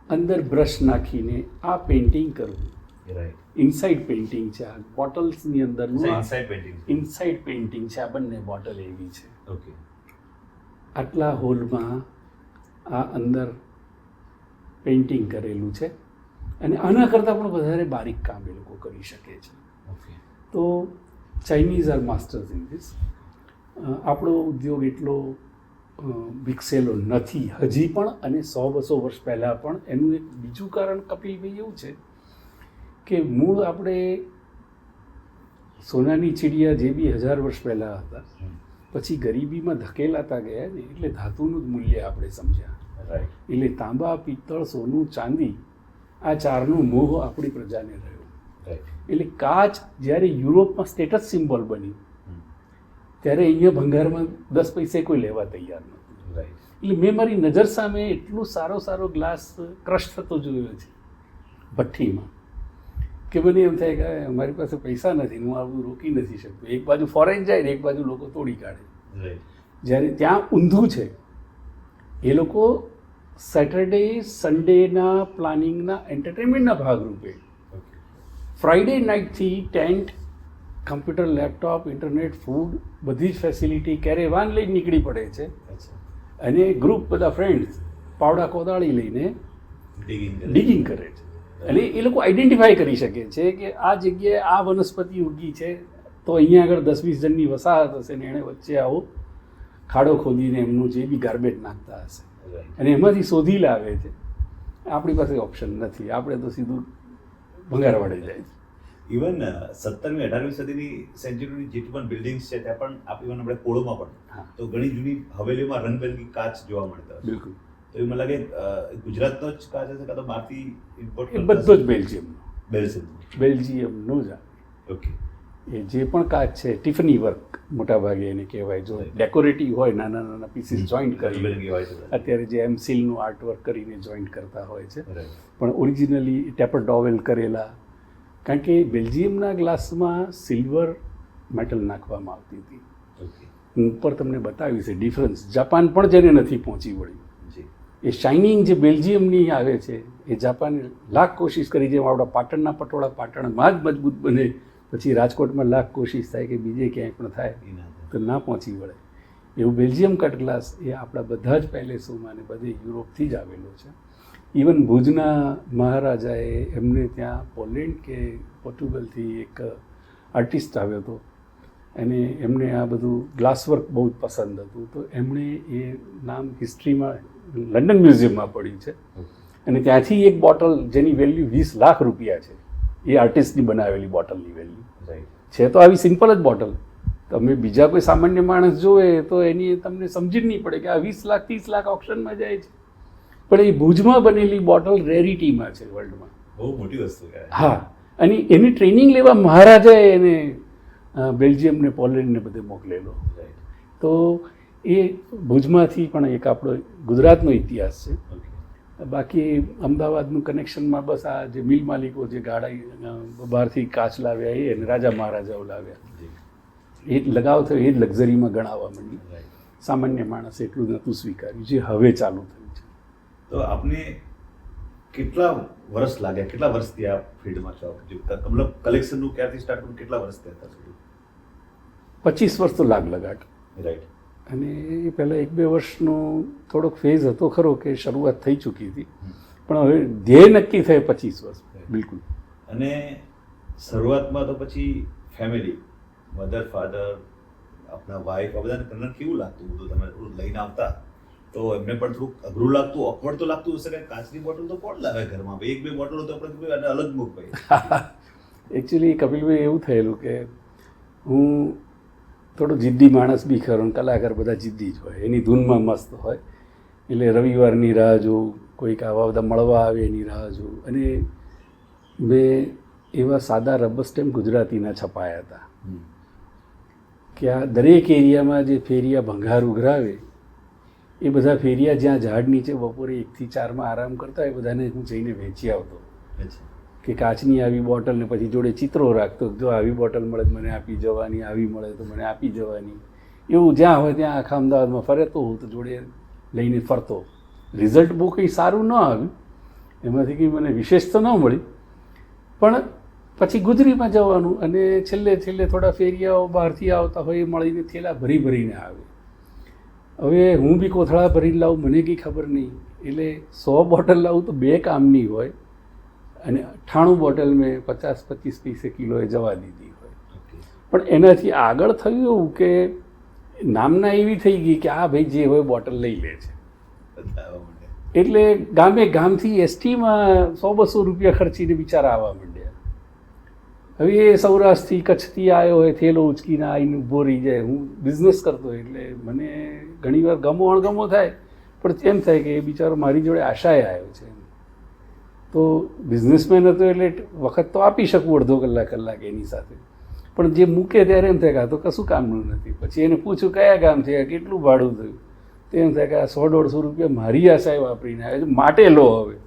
અંદર બ્રશ નાખીને આ પેઇન્ટિંગ કરવું, રાઈટ. ઇનસાઇડ પેઇન્ટિંગ છે. આ બોટલ્સની અંદરનું ઇનસાઇડ પેઇન્ટિંગ ઇનસાઇડ પેઇન્ટિંગ છે. આ બંને બોટલ એવી છે. ઓકે આટલા હોલમાં આ અંદર પેઇન્ટિંગ કરેલું છે. અને આના કરતાં પણ વધારે બારીક કામ એ લોકો કરી શકે છે. ઓકે તો Chinese are masters in this. આપણો ઉદ્યોગ એટલો વિકસેલો નથી હજી પણ, અને 100-200 વર્ષ પહેલાં પણ. એનું એક બીજું કારણ કપિલભાઈ એવું છે કે મૂળ આપણે સોનાની ચીડિયા જે બી 1000 વર્ષ પહેલાં હતા, પછી ગરીબીમાં ધકેલાતા ગયા ને એટલે ધાતુનું જ મૂલ્ય આપણે સમજ્યા. રાઈટ. એટલે તાંબા, પિત્તળ, સોનું, ચાંદી આ ચારનો મોહ આપણી પ્રજાને રહ્યો. રાઈટ. એટલે કાચ જ્યારે યુરોપમાં સ્ટેટસ સિમ્બોલ બન્યું ત્યારે અહીંયા ભંગારમાં 10 પૈસે કોઈ લેવા તૈયાર નહોતું. રાઈટ. એટલે મેં મારી નજર સામે એટલું સારો ગ્લાસ ક્રશ થતો જોયો છે ભઠ્ઠીમાં કે મને એમ થાય કે અમારી પાસે પૈસા નથી, હું આ બધું રોકી નથી શકતો. એક બાજુ ફોરેન જાય ને એક બાજુ લોકો તોડી કાઢે. રાઈટ. જ્યારે ત્યાં ઊંધું છે. એ લોકો સેટરડે સન્ડેના પ્લાનિંગના એન્ટરટેનમેન્ટના ભાગરૂપે ઓકે ફ્રાઈડે નાઇટથી tent, computer, laptop, internet, food બધી જ ફેસિલિટી કેરેવાન લઈને નીકળી પડે છે. અચ્છા. અને ગ્રુપ બધા ફ્રેન્ડ્સ પાવડા કોદાળી લઈને ડિગિંગ કરે છે. અને એ લોકો આઈડેન્ટિફાઈ કરી શકે છે કે આ જગ્યાએ આ વનસ્પતિ ઉગી છે તો અહીંયા આગળ 10-20 જણની વસાહત હશે ને એણે વચ્ચે આવો ખાડો ખોદીને એમનું જે બી ગાર્બેજ નાખતા હશે રાઈટ. અને એમાંથી શોધી લાવે છે. આપણી પાસે ઓપ્શન નથી, આપણે તો સીધું ભંગારવાડે જાય છે. ઇવન 17મી 18મી સદીની સેન્ચુરીની જેટલી પણ બિલ્ડિંગ્સ છે ત્યાં પણ ઇવન આપણે પોળોમાં પણ હા. તો ઘણી જૂની હવેલીમાં રંગબેરંગી કાચ જોવા મળતા હોય. બિલકુલ. તો એ મને લાગે ગુજરાતનો જ કાચ હશે કાં તો બહારથી ઇમ્પોર્ટ એ બધો જ બેલ્જિયમનો બેલ્જિયમ. જ આ. ઓકે એ જે પણ કાચ છે ટિફની વર્ક મોટાભાગે એને કહેવાય. જો ડેકોરેટિવ હોય નાના પીસીસ જોઈન્ટ કરી, રંગબેરંગી હોય છે. અત્યારે જે એમસીલનું આર્ટવર્ક કરીને જોઈન્ટ કરતા હોય છે, રાઈટ. પણ ઓરિજિનલી ટેપર ડોવેલ કરેલા. કારણ કે બેલ્જિયમના ગ્લાસમાં સિલ્વર મેટલ નાખવામાં આવતી હતી. ઓકે હું ઉપર તમને બતાવીશ એ ડિફરન્સ. જાપાન પણ જેને નથી પહોંચી વળી, જી એ શાઇનિંગ જે બેલ્જિયમની આવે છે એ જાપાને લાખ કોશિશ કરી. જેમ આપણા પાટણના પટોળા પાટણમાં જ મજબૂત બને, પછી રાજકોટમાં લાખ કોશિશ થાય કે બીજે ક્યાંય પણ થાય એ ના તો ના પહોંચી વળે. એવું બેલ્જિયમ કટ ગ્લાસ એ આપણા બધા જ પેલેસોમાં ને બધે યુરોપથી જ આવેલો છે. ઇવન ભુજના મહારાજાએ એમને ત્યાં પોલેન્ડ કે પોર્ટુગલથી એક આર્ટિસ્ટ આવ્યો હતો અને એમને આ બધું ગ્લાસ વર્ક બહુ જ પસંદ હતું. તો એમણે એ નામ હિસ્ટ્રીમાં લંડન મ્યુઝિયમમાં પડ્યું છે. અને ત્યાંથી એક બોટલ જેની વેલ્યુ 20 લાખ રૂપિયા છે, એ આર્ટિસ્ટની બનાવેલી બોટલની વેલ્યુ રાઈટ. છે. તો આવી સિમ્પલ જ બોટલ તમે બીજા કોઈ સામાન્ય માણસ જોવે તો એની તમને સમજી જ નહીં પડે કે આ 20 લાખ 30 લાખ ઓપ્શનમાં જાય છે. પણ એ ભુજમાં બનેલી બોટલ રેરિટીમાં છે વર્લ્ડમાં. બહુ મોટી વસ્તુ કહેવાય. હા. અને એની ટ્રેનિંગ લેવા મહારાજાએ એને બેલ્જિયમ ને પોલેન્ડ ને બધે મોકલેલો. રાઈટ. તો એ ભુજમાંથી પણ એક આપણો ગુજરાતનો ઇતિહાસ છે. ઓકે બાકી અમદાવાદનું કનેક્શનમાં બસ આ જે મિલ માલિકો જે ગાડા બહારથી કાચ લાવ્યા એ અને રાજા મહારાજાઓ લાવ્યા, જી એ જ લગાવ થયો, એ જ લક્ઝરીમાં ગણાવવા માંડી. રાઈટ. સામાન્ય માણસ એટલું નહોતું સ્વીકાર્યું, જે હવે ચાલુ થયું છે. તો આપને કેટલા વર્ષ લાગ્યા, કેટલા વર્ષથી આ ફિલ્ડમાં છો? મતલબ કલેક્શનનું ક્યારથી સ્ટાર્ટ કર્યું, કેટલા વર્ષ થયા હતા સુધી? 25 વર્ષ તો લગાટ. રાઈટ. અને એ પહેલાં 1-2 વર્ષનો થોડોક ફેઝ હતો ખરો કે શરૂઆત થઈ ચૂકી હતી, પણ હવે ધ્યેય નક્કી થાય 25 વર્ષ. બિલકુલ. અને શરૂઆતમાં તો પછી ફેમિલી, મધર ફાધર, આપણા વાઈફ, આ બધાને કન્નડ કેવું લાગતું બધું? તમે લઈને આવતા તો એમને પણ થોડુંક અઘરું લાગતું, ઓકવર્ડ તો લાગતું હશે કે કાચની બોટલ તો કોણ લાવે ઘરમાં, ભાઈ એક બે બોટલો તો આપણે અને અલગ મૂક ભાઈ. એકચ્યુઅલી કપિલભાઈ એવું થયેલું કે હું થોડો જિદ્દી માણસ બી ખરો ને કલાકાર બધા જિદ્દી જ હોય, એની ધૂનમાં મસ્ત હોય, એટલે રવિવારની રાહ જોઉં, કોઈક આવા બધા મળવા આવે એની રાહ જોઉં. અને મેં એવા સાદા રબર સ્ટેમ્પ ગુજરાતીના છપાયા હતા કે આ દરેક એરિયામાં જે ફેરિયા ભંગાર ઉઘરાવે એ બધા ફેરિયા જ્યાં ઝાડ નીચે બપોરે 1 થી 4 આરામ કરતા હોય બધાને હું જઈને વેચી આવતો કે કાચની આવી બોટલ ને પછી જોડે ચિત્રો રાખતો, જો આવી બોટલ મળે તો મને આપી જવાની, આવી મળે તો મને આપી જવાની. એવું જ્યાં હોય ત્યાં આખા અમદાવાદમાં ફરતો હું તો જોડે લઈને ફરતો. રિઝલ્ટ બહુ કંઈ સારું ન આવ્યું, એમાંથી કંઈ મને વિશેષ તો ન મળી, પણ પછી ગુજરીમાં જવાનું અને છેલ્લે થોડા ફેરિયાઓ બહારથી આવતા હોય એ મળીને થેલા ભરીને આવે. હવે હું બી કોથળા ભરીને લાવું, મને કંઈ ખબર નહીં, એટલે 100 બોટલ લાવું તો 2 કામની હોય અને 98 બોટલ મેં 50-25 પૈસે કિલોએ જવા દીધી હોય. પણ એનાથી આગળ થયું એવું કે નામના એવી થઈ ગઈ કે આ ભાઈ જે હોય બોટલ લઈ લે છે, એટલે ગામથી એસટીમાં 100-200 રૂપિયા ખર્ચીને બિચારા આવવા માંડ્યા. હવે એ સૌરાષ્ટ્રથી કચ્છથી આવ્યો હોય, થેલો ઉચકીને આવીને ઊભો રહી જાય. હું બિઝનેસ કરતો એટલે મને ઘણીવાર ગમો અણગમો થાય, પણ એમ થાય કે એ બિચારો મારી જોડે આશાએ આવ્યો છે. તો બિઝનેસમેન હતો એટલે વખત તો આપી શકું અડધો કલાક એની સાથે, પણ જે મૂકે ત્યારે એમ થાય કે આ તો કશું કામનું નથી. પછી એને પૂછું કયા ગામ છે, કેટલું ભાડું થયું, તો એમ થાય કે આ 100-150 રૂપિયા મારી આશાએ વાપરીને આવે છે, માટે લો હવે.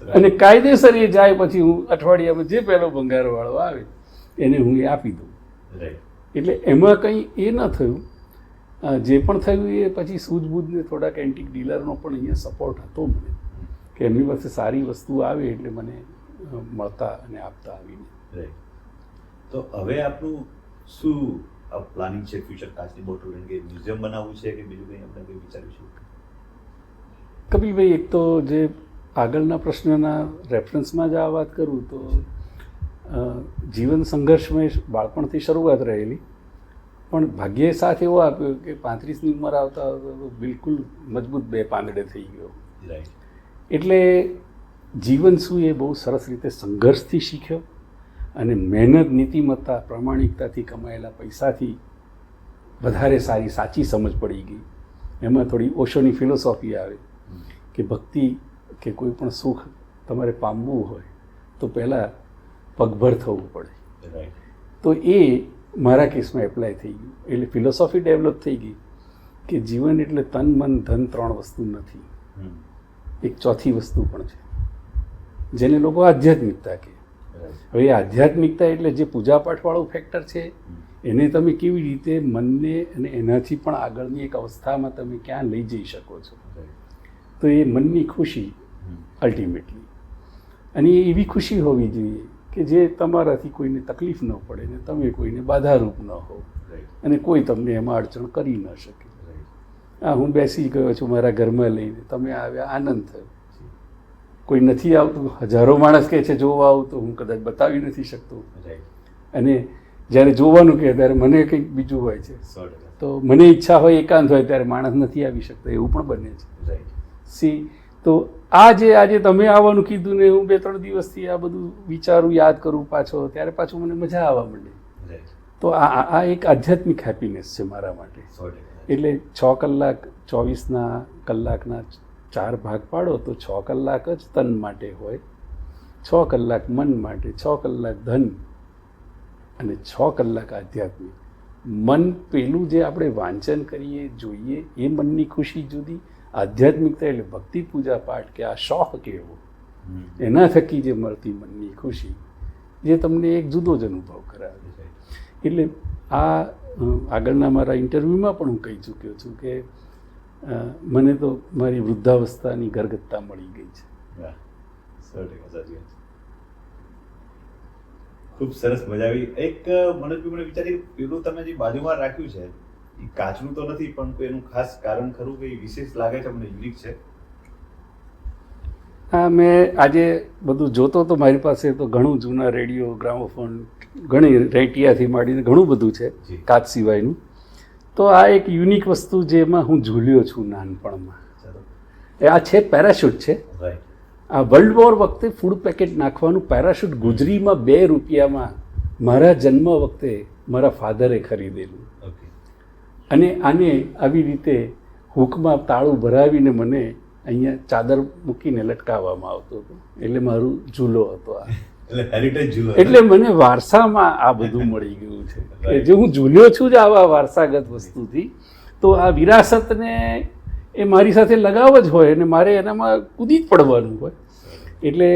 અને કાયદેસર એ જાય પછી હું અઠવાડિયામાં જે પહેલો ભંગારવાળો આવે એને હું એ આપી દઉં. એટલે એમાં કંઈ એ ન થયું. જે પણ થયું એ પછી સૂઝબૂઝને થોડાક એન્ટિક ડીલરનો પણ અહીંયા સપોર્ટ હતો મને, કે એમની પાસે સારી વસ્તુ આવે એટલે મને મળતા અને આપતા આવીને. તો હવે આપણું શું પ્લાનિંગ છે ફ્યુચર? કાચની બોટલ કે મ્યુઝિયમ બનાવવું છે કે બીજું કંઈ આપણે કંઈ વિચાર્યું છે? કપિલભાઈ, એક તો જે આગળના પ્રશ્નના રેફરન્સમાં જ આ વાત કરું તો જીવન સંઘર્ષમય બાળપણથી શરૂઆત રહેલી, પણ ભાગ્યે સાથ એવો આપ્યો કે 35ની ઉંમર આવતા બિલકુલ મજબૂત 2 પાંદડે થઈ ગયો. એટલે જીવન શું એ બહુ સરસ રીતે સંઘર્ષથી શીખ્યો અને મહેનત, નીતિમત્તા, પ્રામાણિકતાથી કમાયેલા પૈસાથી વધારે સારી સાચી સમજ પડી ગઈ. એમાં થોડી ઓશોની ફિલોસોફી આવે કે ભક્તિ કે કોઈ પણ સુખ તમારે પામવું હોય તો પહેલાં પગભર થવું પડે. તો એ મારા કેસમાં એપ્લાય થઈ ગયું. એટલે ફિલોસોફી ડેવલપ થઈ ગઈ કે જીવન એટલે તન, મન, ધન 3 વસ્તુ નથી, એક ચોથી વસ્તુ પણ છે જેને લોકો આધ્યાત્મિકતા કહે. હવે એ આધ્યાત્મિકતા એટલે જે પૂજાપાઠવાળું ફેક્ટર છે એને તમે કેવી રીતે મનને અને એનાથી પણ આગળની એક અવસ્થામાં તમે ક્યાં લઈ જઈ શકો છો. તો એ મનની ખુશી અલ્ટિમેટલી, અને એ એવી ખુશી હોવી જોઈએ કે જે તમારાથી કોઈને તકલીફ ન પડે ને તમે કોઈને બાધારૂપ ન હો અને કોઈ તમને એમાં અડચણ કરી ન શકે. હું બેસી ગયો છું મારા ઘરમાં લઈને, તમે આવ્યા, આનંદ થયો. કોઈ નથી આવતું, હજારો માણસ કહે છે જોવા આવું, તો હું કદાચ બતાવી નથી શકતો. અને જ્યારે જોવાનું કહે ત્યારે મને કંઈક બીજું હોય છે, તો મને ઈચ્છા હોય એકાંત હોય ત્યારે માણસ નથી આવી શકતો, એવું પણ બને છે. તો આજે તમે આવવાનું કીધું ને હું 2-3 દિવસથી આ બધું વિચારું, યાદ કરું પાછો, ત્યારે પાછું મને મજા આવવા માંડે. તો આ એક આધ્યાત્મિક હેપીનેસ છે મારા માટે. એટલે 6 કલાક 24 કલાકના 4 ભાગ પાડો તો 6 કલાક જ તન માટે હોય, 6 કલાક મન માટે, 6 કલાક ધન અને 6 કલાક આધ્યાત્મિક. મન પેલું જે આપણે વાંચન કરીએ, જોઈએ, એ મનની ખુશી જુદી. આધ્યાત્મિકતા એટલે ભક્તિ, પૂજા પાઠ કે આ શોખ કેવો, એના થકી જે મળતી મનની ખુશી જે તમને એક જુદો જ અનુભવ કરાવે છે. એટલે આ આગળના મારા ઇન્ટરવ્યૂમાં પણ હું કહી ચૂક્યો છું કે મને તો મારી વૃદ્ધાવસ્થાની ગરગત્તા મળી ગઈ છે. ખૂબ સરસ, મજા આવી. એક મને વિચારી પેલું તમે જે બાજુમાં રાખ્યું છે એ કાચનું તો નથી, પણ કોઈ એનું ખાસ કારણ ખરું, કંઈ વિશેષ લાગે છે, મને યુનિક છે? હા, મેં આજે બધું જોતો તો મારી પાસે તો ઘણું જૂના રેડિયો, ગ્રામોફોન, ઘણી રેટિયાથી માંડીને ઘણું બધું છે કાચ સિવાયનું. તો આ એક યુનિક વસ્તુ જેમાં હું ઝૂલ્યો છું નાનપણમાં. ચાલો. આ છે પેરાશૂટ છે. રાઈટ. આ વર્લ્ડ વોર વખતે ફૂડ પેકેટ નાખવાનું પેરાશૂટ ગુજરીમાં 2 રૂપિયામાં મારા જન્મ વખતે મારા ફાધરે ખરીદેલું. ઓકે. અને આને આવી રીતે હૂકમાં તાળું ભરાવીને મને અહીંયા ચાદર મૂકીને લટકાવવામાં આવતો હતો. એટલે મારું ઝૂલો હતો આ. એટલે હેરિટેજ ઝૂલો. એટલે મને વારસામાં આ બધું મળી ગયું છે કે જે હું ઝૂલ્યો છું જ આવા વારસાગત વસ્તુથી. તો આ વિરાસતને એ મારી સાથે લગાવ જ હોય અને મારે એનામાં કૂદી જ પડવાનું હોય. એટલે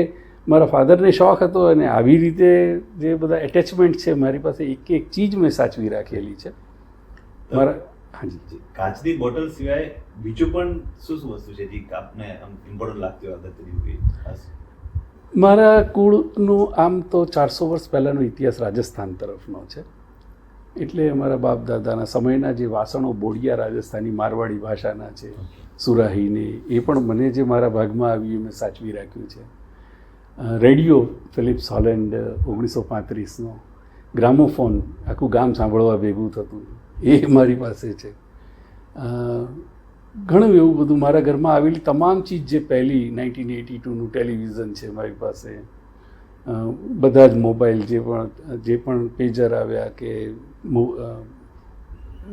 મારા ફાધરને શોખ હતો અને આવી રીતે જે બધા એટેચમેન્ટ છે મારી પાસે એક એક ચીજ મેં સાચવી રાખેલી છે મારા. હાજી. કાચની બોટલ સિવાય બીજું પણ શું શું વસ્તુ છે જે આપને ઇમ્પોર્ટન્ટ લાગતી હોય અગત્યની ખાસ? મારા કુળનું આમ તો 400 વર્ષ પહેલાંનો ઇતિહાસ રાજસ્થાન તરફનો છે. એટલે અમારા બાપ દાદાના સમયના જે વાસણો બોડિયા રાજસ્થાની મારવાડી ભાષાના છે, સુરાહીને એ પણ મને જે મારા ભાગમાં આવ્યું મેં સાચવી રાખ્યું છે. રેડિયો ફિલિપ્સ હોલેન્ડ 1935નો, ગ્રામોફોન આખું ગામ સાંભળવા ભેગું થતું એ મારી પાસે છે. ઘણું એવું બધું મારા ઘરમાં આવેલી તમામ ચીજ જે પહેલી 1982નું ટેલિવિઝન છે મારી પાસે. બધા જ મોબાઈલ જે પણ પેજર આવ્યા કે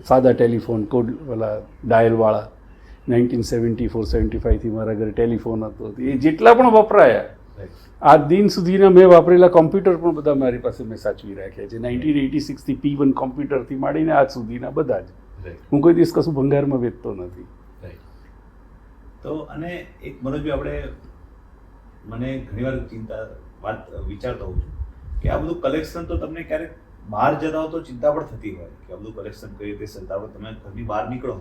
સાદા ટેલિફોન કોડ વાળા ડાયલવાળા 1974-75થી મારા ઘરે ટેલિફોન હતો. એ જેટલા પણ વપરાયા આજ દિન સુધીના મેં વાપરેલા કોમ્પ્યુટર પણ બધા મારી પાસે મેં સાચવી રાખ્યા છે. 1986થી P1 કોમ્પ્યુટરથી માંડીને આજ સુધીના બધા જ. હું કોઈ દિવસ કશું ભંગારમાં વેચતો નથી. તો અને એક મનોજભાઈ મને ઘણીવાર વિચારતો હોઉં છું કે આ બધું કલેક્શન તો તમને ક્યારેક બહાર જતા હો તો ચિંતા પણ થતી હોય કે આ બધું કલેક્શન કઈ રીતે સંતાડો. તમે ઘરની બહાર નીકળો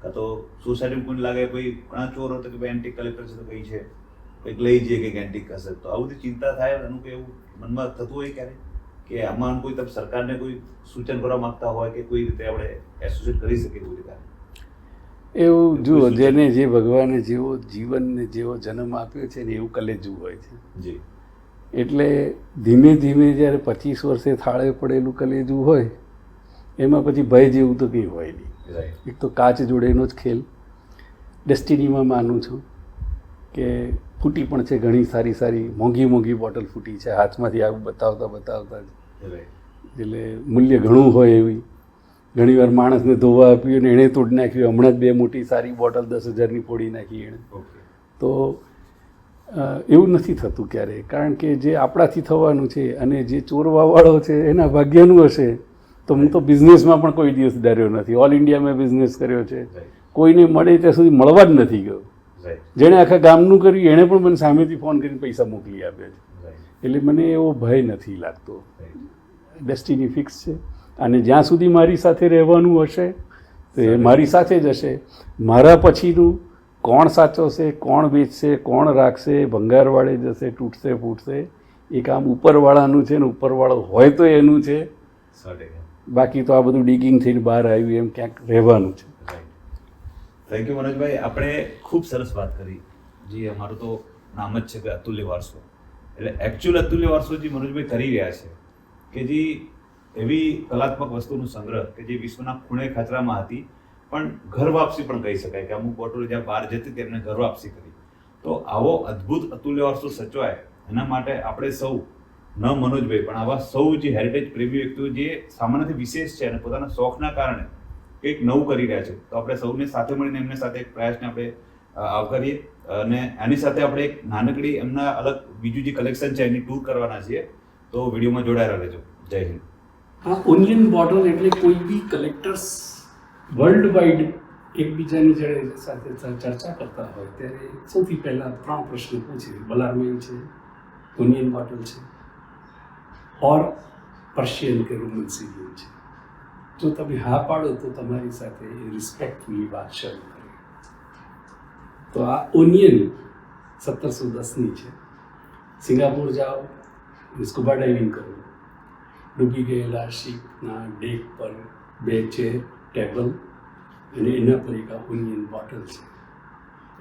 કાં તો સોસાયટીમાં કોઈ લાગે કોઈ ઘણા ચોર હતો કે ભાઈ એન્ટિક કલેક્ટર છે તો કઈ છે કંઈક લઈ જઈએ કંઈક એન્ટિક હશે તો આવું બધી ચિંતા થાય. એનું કોઈ એવું મનમાં થતું હોય ક્યારે કે આમાં કોઈ તમે સરકારને કોઈ સૂચન કરવા માંગતા હોય કે કોઈ રીતે આપણે એસોસિએટ કરી શકીએ કોઈ રીતે? એવું જુઓ, જેને જે ભગવાને જેવો જીવનને જેવો જન્મ આપ્યો છે ને એવું કલેજું હોય છે. જી. એટલે ધીમે ધીમે જ્યારે 25 વર્ષે થાળે પડેલું કલેજું હોય એમાં પછી ભય જેવું તો કંઈ હોય નહીં. એક તો કાચ જોડેનો જ ખેલ. ડેસ્ટિનીમાં માનું છું કે ફૂટી પણ છે ઘણી સારી સારી મોંઘી બોટલ ફૂટી છે હાથમાંથી આવું બતાવતા જ. એટલે મૂલ્ય ઘણું હોય એવી. ઘણીવાર માણસને ધોવા આપ્યું ને એણે તોડી નાખ્યું. હમણાં જ 2 મોટી સારી બોટલ 10,000ની ફોડી નાખી એણે. તો એવું નથી થતું ક્યારેય, કારણ કે જે આપણાથી થવાનું છે અને જે ચોરવાવાળો છે એના ભાગ્યનું હશે. તો હું તો બિઝનેસમાં પણ કોઈ દિવસ ડર્યો નથી. ઓલ ઇન્ડિયા મેં બિઝનેસ કર્યો છે. કોઈને મળે ત્યાં સુધી મળવા જ નથી ગયો. જેણે આખા ગામનું કર્યું એણે પણ મને સામેથી ફોન કરીને પૈસા મોકલી આપ્યા છે. એટલે મને એવો ભય નથી લાગતો. ડેસ્ટિની ફિક્સ છે અને જ્યાં સુધી મારી સાથે રહેવાનું હશે તો એ મારી સાથે જ હશે. મારા પછીનું કોણ સાચવશે, કોણ વેચશે, કોણ રાખશે, ભંગારવાળે જશે, તૂટશે ફૂટશે, એ કામ ઉપરવાળાનું છે ને ઉપરવાળો હોય તો એનું છે. બાકી તો આ બધું ડિગિંગ થઈને બહાર આવ્યું એમ ક્યાંક રહેવાનું છે. થેન્ક યુ મનોજભાઈ. આપણે ખૂબ સરસ વાત કરી. જી, અમારું તો નામ જ છે કે અતુલ્ય વારસો. એટલે એકચ્યુઅલ અતુલ્ય વારસો જે મનોજભાઈ કરી રહ્યા છે કે જે એવી કલાત્મક વસ્તુનું સંગ્રહ કે જે વિશ્વના ખૂણે ખાચરામાં હતી પણ ઘર વાપસી પણ કહી શકાય કે અમુક બોટલો જ્યાં બહાર જતી હતી એમને ઘર વાપસી કરી. તો આવો અદ્ભુત અતુલ્ય વારસો સચવાય એના માટે આપણે સૌ ન મનોજભાઈ પણ આવા સૌ જે હેરિટેજ પ્રેમી વ્યક્તિઓ જે સામાન્યથી વિશેષ છે અને પોતાના શોખના કારણે કંઈક નવું કરી રહ્યા છે તો આપણે સૌને સાથે મળીને એમને સાથે એક પ્રયાસને આપણે આવકારીએ અને આની સાથે આપણે એક નાનકડી એમના અલગ બીજું જે કલેક્શન છે એની ટૂર કરવાના છીએ. તો વિડીયોમાં જોડાયેલા રહેજો. જય હિન્દ. આ ઓનિયન બોટલ એટલે કોઈ બી કલેક્ટર્સ વર્લ્ડ વાઇડ એકબીજાની જોડે સાથે ચર્ચા કરતા હોય ત્યારે સૌથી પહેલાં 3 પ્રશ્નો પૂછે. બલારમેન છે, ઓનિયન બોટલ છે ઓર પર્શિયન કે રોમન સિરિયલ છે. જો તમે હા પાડો તો તમારી સાથે રિસ્પેક્ટફુલી વાત શરૂ કરે. તો આ ઓનિયન 1710ની છે. સિંગાપુર જાઓ, સ્કુબા ડાઇવિંગ કરો, ડૂબી ગયેલા શીપના ડેક પર 2 ચેર, ટેબલ અને એના પર એક ઓનિયન બોટલ છે.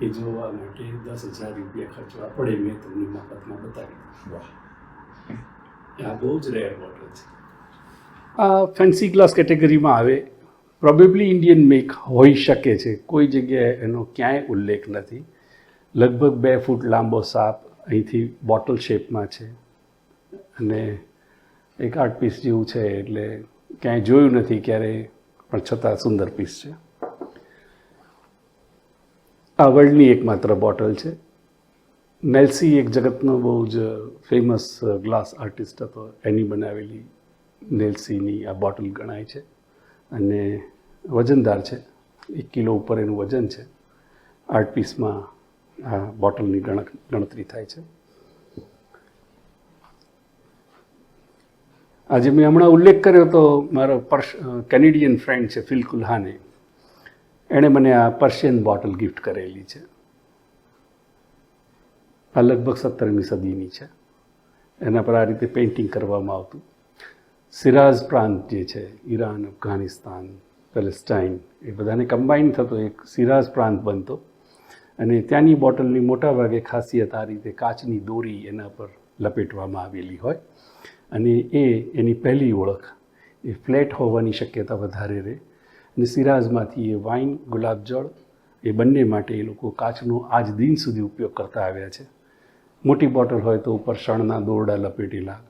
એ જોવા માટે 10,000 રૂપિયા ખર્ચવા પડે. મેં તમને મફતમાં બતાવી. વાહ, આ બહુ જ રેર બોટલ છે. આ ફેન્સી ગ્લાસ કેટેગરીમાં આવે પ્રોબેબલી ઇન્ડિયન મેક હોઈ શકે છે, કોઈ જગ્યાએ એનો ક્યાંય ઉલ્લેખ નથી. લગભગ 2 ફૂટ લાંબો સાપ અહીંથી બોટલ શેપમાં છે અને એક 8 પીસ જેવું છે, એટલે ક્યાંય જોયું નથી ક્યારેય, પણ છતાં સુંદર પીસ છે. આ વર્લ્ડની એકમાત્ર બોટલ છે. નેલ્સી એક જગતનો બહુ જ ફેમસ ગ્લાસ આર્ટિસ્ટ હતો, એની બનાવેલી નેલ્સીની આ બોટલ ગણાય છે અને વજનદાર છે. 1 કિલો ઉપર એનું વજન છે. 8 પીસમાં આ બોટલની ગણતરી થાય છે. આજે મેં હમણાં ઉલ્લેખ કર્યો તો મારો કેનેડિયન ફ્રેન્ડ છે ફિલ કુલ્હાને, એણે મને આ પર્શિયન બોટલ ગિફ્ટ કરેલી છે. આ લગભગ 17મી સદીની છે. એના પર આ રીતે પેઇન્ટિંગ કરવામાં આવતું. સિરાઝ પ્રાંત જે છે, ઈરાન, અફઘાનિસ્તાન, પેલેસ્ટાઇન, એ બધાને કમ્બાઈન થતો એક સિરાઝ પ્રાંત બનતો અને ત્યાંની બોટલની મોટાભાગે ખાસિયત આ રીતે કાચની દોરી એના પર લપેટવામાં આવેલી હોય અને એની પહેલી ઓળખ એ ફ્લેટ હોવાની શક્યતા વધારે રહે. અને સિરાઝમાંથી એ વાઇન, ગુલાબજળ, એ બંને માટે એ લોકો કાચનો આજ દિન સુધી ઉપયોગ કરતા આવ્યા છે. મોટી બોટલ હોય તો ઉપર શણના દોરડા લપેટેલા,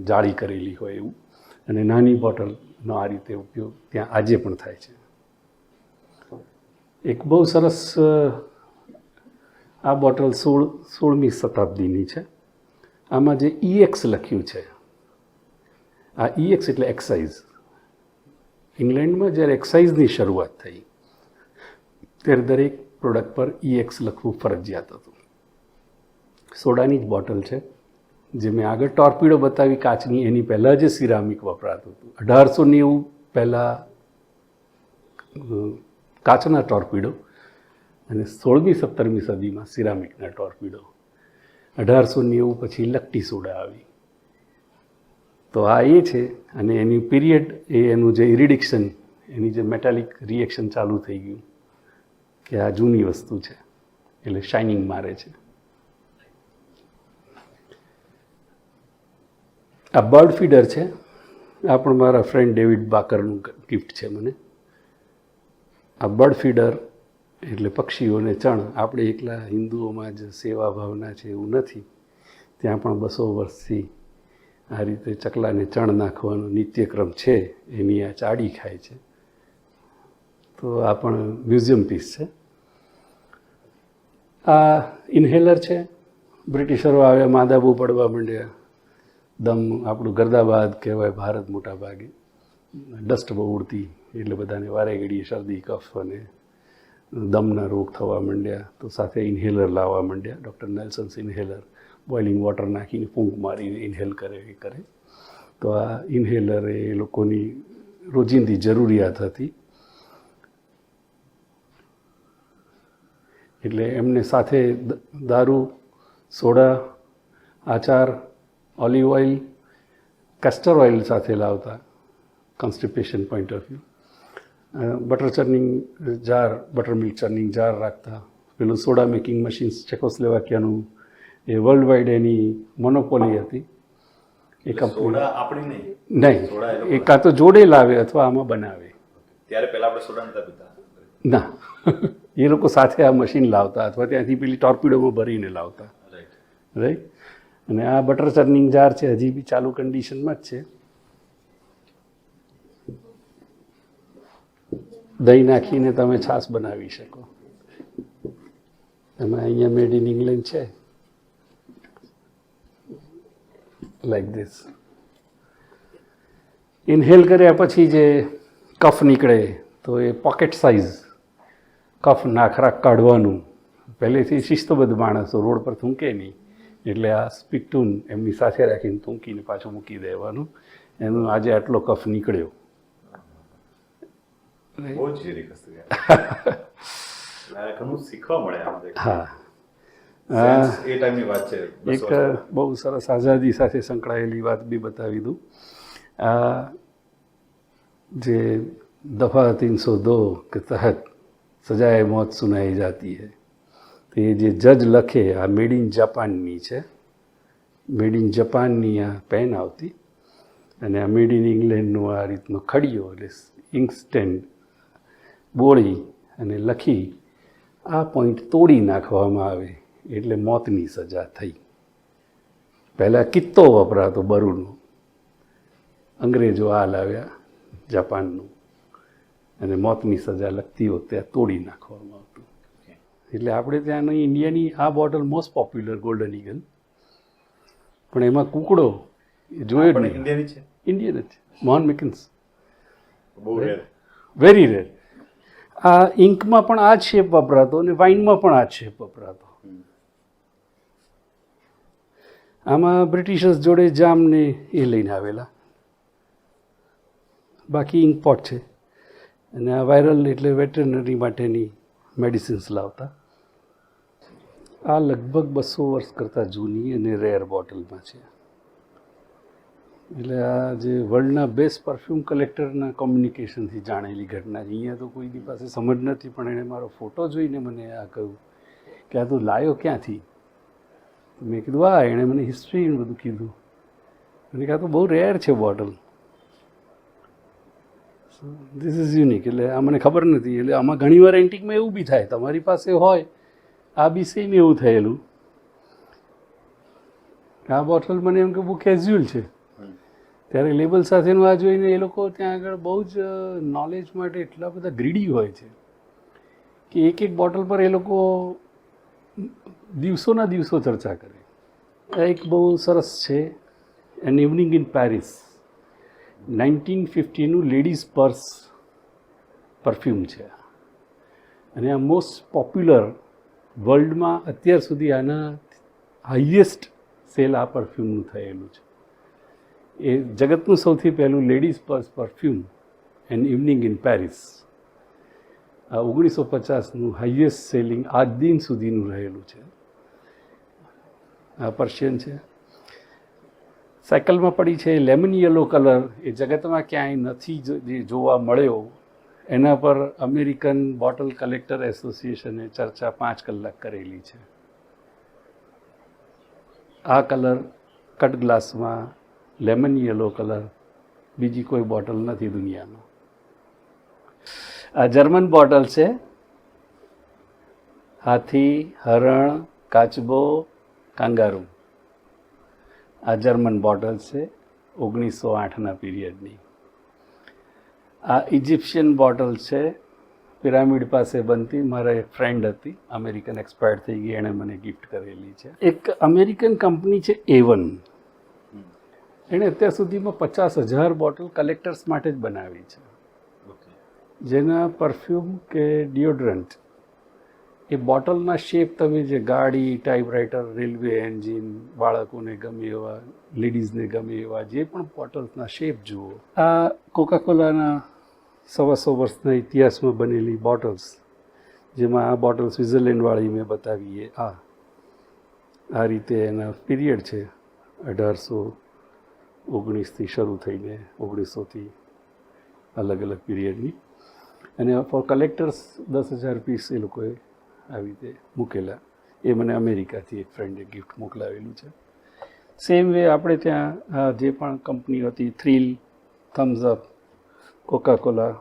જાળી કરેલી હોય એવું, અને નાની બોટલનો આ રીતે ઉપયોગ ત્યાં આજે પણ થાય છે. એક બહુ સરસ આ બોટલ 16મી શતાબ્દીની છે. આમાં જે EX લખ્યું છે, આ EX એટલે એક્સાઇઝ. ઇંગ્લેન્ડમાં જ્યારે એક્સાઇઝની શરૂઆત થઈ ત્યારે દરેક પ્રોડક્ટ પર EX લખવું ફરજિયાત હતું. સોડાની જ બોટલ છે, જે મેં આગળ ટોર્પિડો બતાવી કાચની, એની પહેલાં જે સિરામિક વપરાતું હતું. 1890 પહેલાં કાચના ટોર્પિડો અને 16મી 17મી સદીમાં સિરામિકના ટોર્પિડો. 1890 પછી લકટી સોડા આવી. તો આ એ છે અને એની પીરિયડ, એનું જે ઇરિડિક્શન, એની જે મેટાલિક રિએક્શન ચાલુ થઈ ગયું કે આ જૂની વસ્તુ છે, એટલે શાઇનિંગ મારે છે. આ બર્ડ ફીડર છે. આ પણ મારા ફ્રેન્ડ ડેવિડ બાકરનું ગિફ્ટ છે મને. આ બર્ડ ફીડર એટલે પક્ષીઓને ચણ. આપણે એકલા હિન્દુઓમાં જ સેવા ભાવના છે એવું નથી, ત્યાં પણ 200 વર્ષથી આ રીતે ચકલાને ચણ નાખવાનો નિત્યક્રમ છે. એની આ ચાડી ખાય છે. તો આ પણ મ્યુઝિયમ પીસ છે. આ ઇન્હેલર છે. બ્રિટિશરો આવ્યા, માદા બહુ પડવા માંડ્યા, દમ આપણું ગરદાબાદ કહેવાય ભારત મોટા ભાગે, ડસ્ટ બહુ ઉડતી, એટલે બધાને વારે ઘડીએ શરદી, કફ અને દમના રોગ થવા માંડ્યા. તો સાથે ઇન્હેલર લાવવા માંડ્યા. ડૉક્ટર નેલ્સન્સ ઇન્હેલર, બોઇલિંગ વોટર નાખીને ફૂંક મારીને ઇન્હેલ કરે એ કરે. તો આ ઇન્હેલર એ લોકોની રોજિંદી જરૂરિયાત હતી. એટલે એમને સાથે દારૂ, સોડા, આચાર, ઓલિવ ઓઇલ, કેસ્ટર ઓઇલ સાથે લાવતા, constipation point of view. Butter churning jar, butter milk churning jar રાખતા. પેલું સોડા મેકિંગ મશીન્સ ચેકોસ્લોવાકિયાનું, એ વર્લ્ડ વાઇડ એની મોનોપોલી હતી. એ કંપની નહીં, એ કાં તો જોડે લાવે અથવા આમાં બનાવે. ત્યારે પહેલા આપણે સોડા નતા પીતા. ના, એ લોકો સાથે આ મશીન લાવતા અથવા ત્યાંથી પેલી ટોર્પિડોમાં ભરીને લાવતા. રાઈટ. અને આ બટર ચર્નિંગ જાર છે, હજી બી ચાલુ કન્ડિશનમાં જ છે. દહીં નાખીને તમે છાશ બનાવી શકો. એમાં અહીંયા મેડ ઇન ઇંગ્લેન્ડ છે, લાઈક ધીસ. ઇન્હેલ કર્યા પછી જે કફ નીકળે તો એ પોકેટ સાઇઝ કફ નાખરા કાઢવાનું. પહેલેથી શિસ્તબદ્ધ માણસો રોડ પર થૂંકે નહીં, એટલે આ સ્પિટૂન એમની સાથે રાખીને થૂંકીને પાછું મૂકી દેવાનું. એનો આજે આટલો કફ નીકળ્યો. બહુ જ ઝેરી વસ્તુ ઘણું શીખવા મળે. હા, એ ટાઈમની વાત છે. એક બહુ સરસ આઝાદી સાથે સંકળાયેલી વાત બી બતાવી દઉં. આ જે દફા 302 કે તહત સજાએ મોત સુનાઈ જાતી હૈ, તો એ જે જજ લખે, આ મેડ ઇન જાપાનની છે. મેડ ઇન જાપાનની આ પેન આવતી અને આ મેડ ઇન ઇંગ્લેન્ડનું આ રીતનો ખડીયો, એટલે ઇંક સ્ટેન્ડ બોળી અને લખી આ પોઈન્ટ તોડી નાખવામાં આવે એટલે મોતની સજા થઈ. પહેલાં કિત્તો વપરાતો બરુનો, અંગ્રેજો આ લાવ્યા જાપાનનું, અને મોતની સજા લખતી વખતે આ તોડી નાખવામાં આવતું. એટલે આપણે ત્યાંની ઇન્ડિયાની આ bottle most popular golden eagle, પણ એમાં કૂકડો જોયો જ નહીં. ઇન્ડિયાની છે, ઇન્ડિયન જ છે, મોહન મિકન્સ, બહુ રેર. Very rare. આ ઇંકમાં પણ આ જ શેપ વપરાતો અને વાઇનમાં પણ આ જ શેપ વપરાતો. આમાં બ્રિટિશર્સ જોડે જામને એ લઈને આવેલા, બાકી ઇંક પોટ છે. અને આ વાયરલ એટલે વેટરનરી માટેની મેડિસિન્સ લાવતા. આ લગભગ 200 વર્ષ કરતાં જૂની અને રેર બોટલમાં છે. એટલે આ જે વર્લ્ડના બેસ્ટ પરફ્યુમ કલેક્ટરના કોમ્યુનિકેશનથી જાણેલી ઘટના છે. અહીંયા તો કોઈની પાસે સમજ નથી, પણ એણે મારો ફોટો જોઈને મને આ કહ્યું કે આ તું લાયો ક્યાંથી. મેં કીધું આ, એણે મને હિસ્ટ્રી બધું કીધું. મને કહ્યું આ તો બહુ રેર છે બોટલ, ધીસ ઇઝ યુનિક. એટલે આ મને ખબર નથી. એટલે આમાં ઘણીવાર એન્ટિકમાં એવું બી થાય, તમારી પાસે હોય આ બી સેમ એવું થયેલું. આ બોટલ મને એમ કે બહુ કેઝ્યુઅલ છે, ત્યારે લેબલ સાથેનું આ જોઈને એ લોકો ત્યાં આગળ બહુ જ નોલેજ માટે એટલા બધા ગ્રીડી હોય છે કે એક એક બોટલ પર એ લોકો દિવસોના દિવસો ચર્ચા કરે. આ એક બહુ સરસ છે, એન ઇવનિંગ ઇન પેરિસ, 1950નું લેડીઝ પર્સ પરફ્યુમ છે. અને આ મોસ્ટ પોપ્યુલર વર્લ્ડમાં અત્યાર સુધી આના હાઈએસ્ટ સેલ આ પરફ્યુમનું થયેલું છે. એ જગતનું સૌથી પહેલું ladies purse perfume an evening in Paris, આ 1950નું હાઈએસ્ટ સેલિંગ આજ દિન સુધીનું રહેલું છે. આ પર્શિયન છે. સાયકલમાં પડી છે લેમન યલો કલર, એ જગતમાં ક્યાંય નથી જે જોવા મળ્યો. એના પર અમેરિકન બોટલ કલેક્ટર એસોસિએશને ચર્ચા 5 કલાક કરેલી છે. આ કલર કટ ગ્લાસમાં લેમન યલો કલર બીજી કોઈ બોટલ નથી દુનિયામાં. આ જર્મન બોટલ છે, હાથી, હરણ, કાચબો, કાંગારૂ. આ જર્મન બોટલ છે 1908ના પીરિયડની. આ ઇજિપ્શિયન બોટલ છે, પિરામિડ પાસે બનતી. મારા એક ફ્રેન્ડ હતી, અમેરિકન એક્સપાયર્ડ થઈ ગઈ, એણે મને ગિફ્ટ કરેલી છે. એક અમેરિકન કંપની છે A1, એણે અત્યાર સુધીમાં 50,000 બોટલ કલેક્ટર્સ માટે જ બનાવી છે, જેના પરફ્યુમ કે ડિયોડરન્ટ એ બોટલના શેપ, તમે જે ગાડી, ટાઈપરાઇટર, રેલવે એન્જિન, બાળકોને ગમે એવા, લેડીઝને ગમે એવા જે પણ બોટલ્સના શેપ જુઓ. આ કોકાકોલાના 125 વર્ષના ઇતિહાસમાં બનેલી બોટલ્સ, જેમાં આ બોટલ સ્વિટ્ઝરલેન્ડવાળી મેં બતાવીએ. આ રીતે એના પીરિયડ છે 1819થી શરૂ થઈને 1900થી અલગ અલગ પીરિયડની. અને ફોર કલેક્ટર્સ 10,000 પીસ એ લોકોએ આવી રીતે મૂકેલા. એ મને અમેરિકાથી એક ફ્રેન્ડે ગિફ્ટ મોકલાવેલું છે. સેમ વે આપણે ત્યાં જે પણ કંપની હતી, થ્રીલ, થમ્સ અપ, કોકાકોલા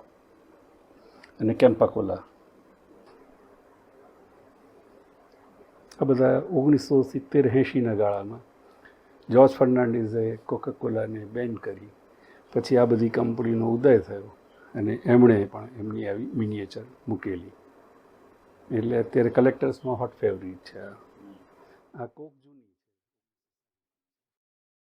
અને કેમ્પાકોલા, આ બધા 1970-80ના ગાળામાં જ્યોર્જ ફર્નાન્ડીઝે કોકાકોલાને બેન કરી. પછી આ બધી કંપનીનો ઉદય થયો અને એમણે પણ એમની આવી મિનિએચર મૂકેલી. એટલે અત્યારે કલેક્ટર્સમાં હોટ ફેવરિટ છે આ કોક.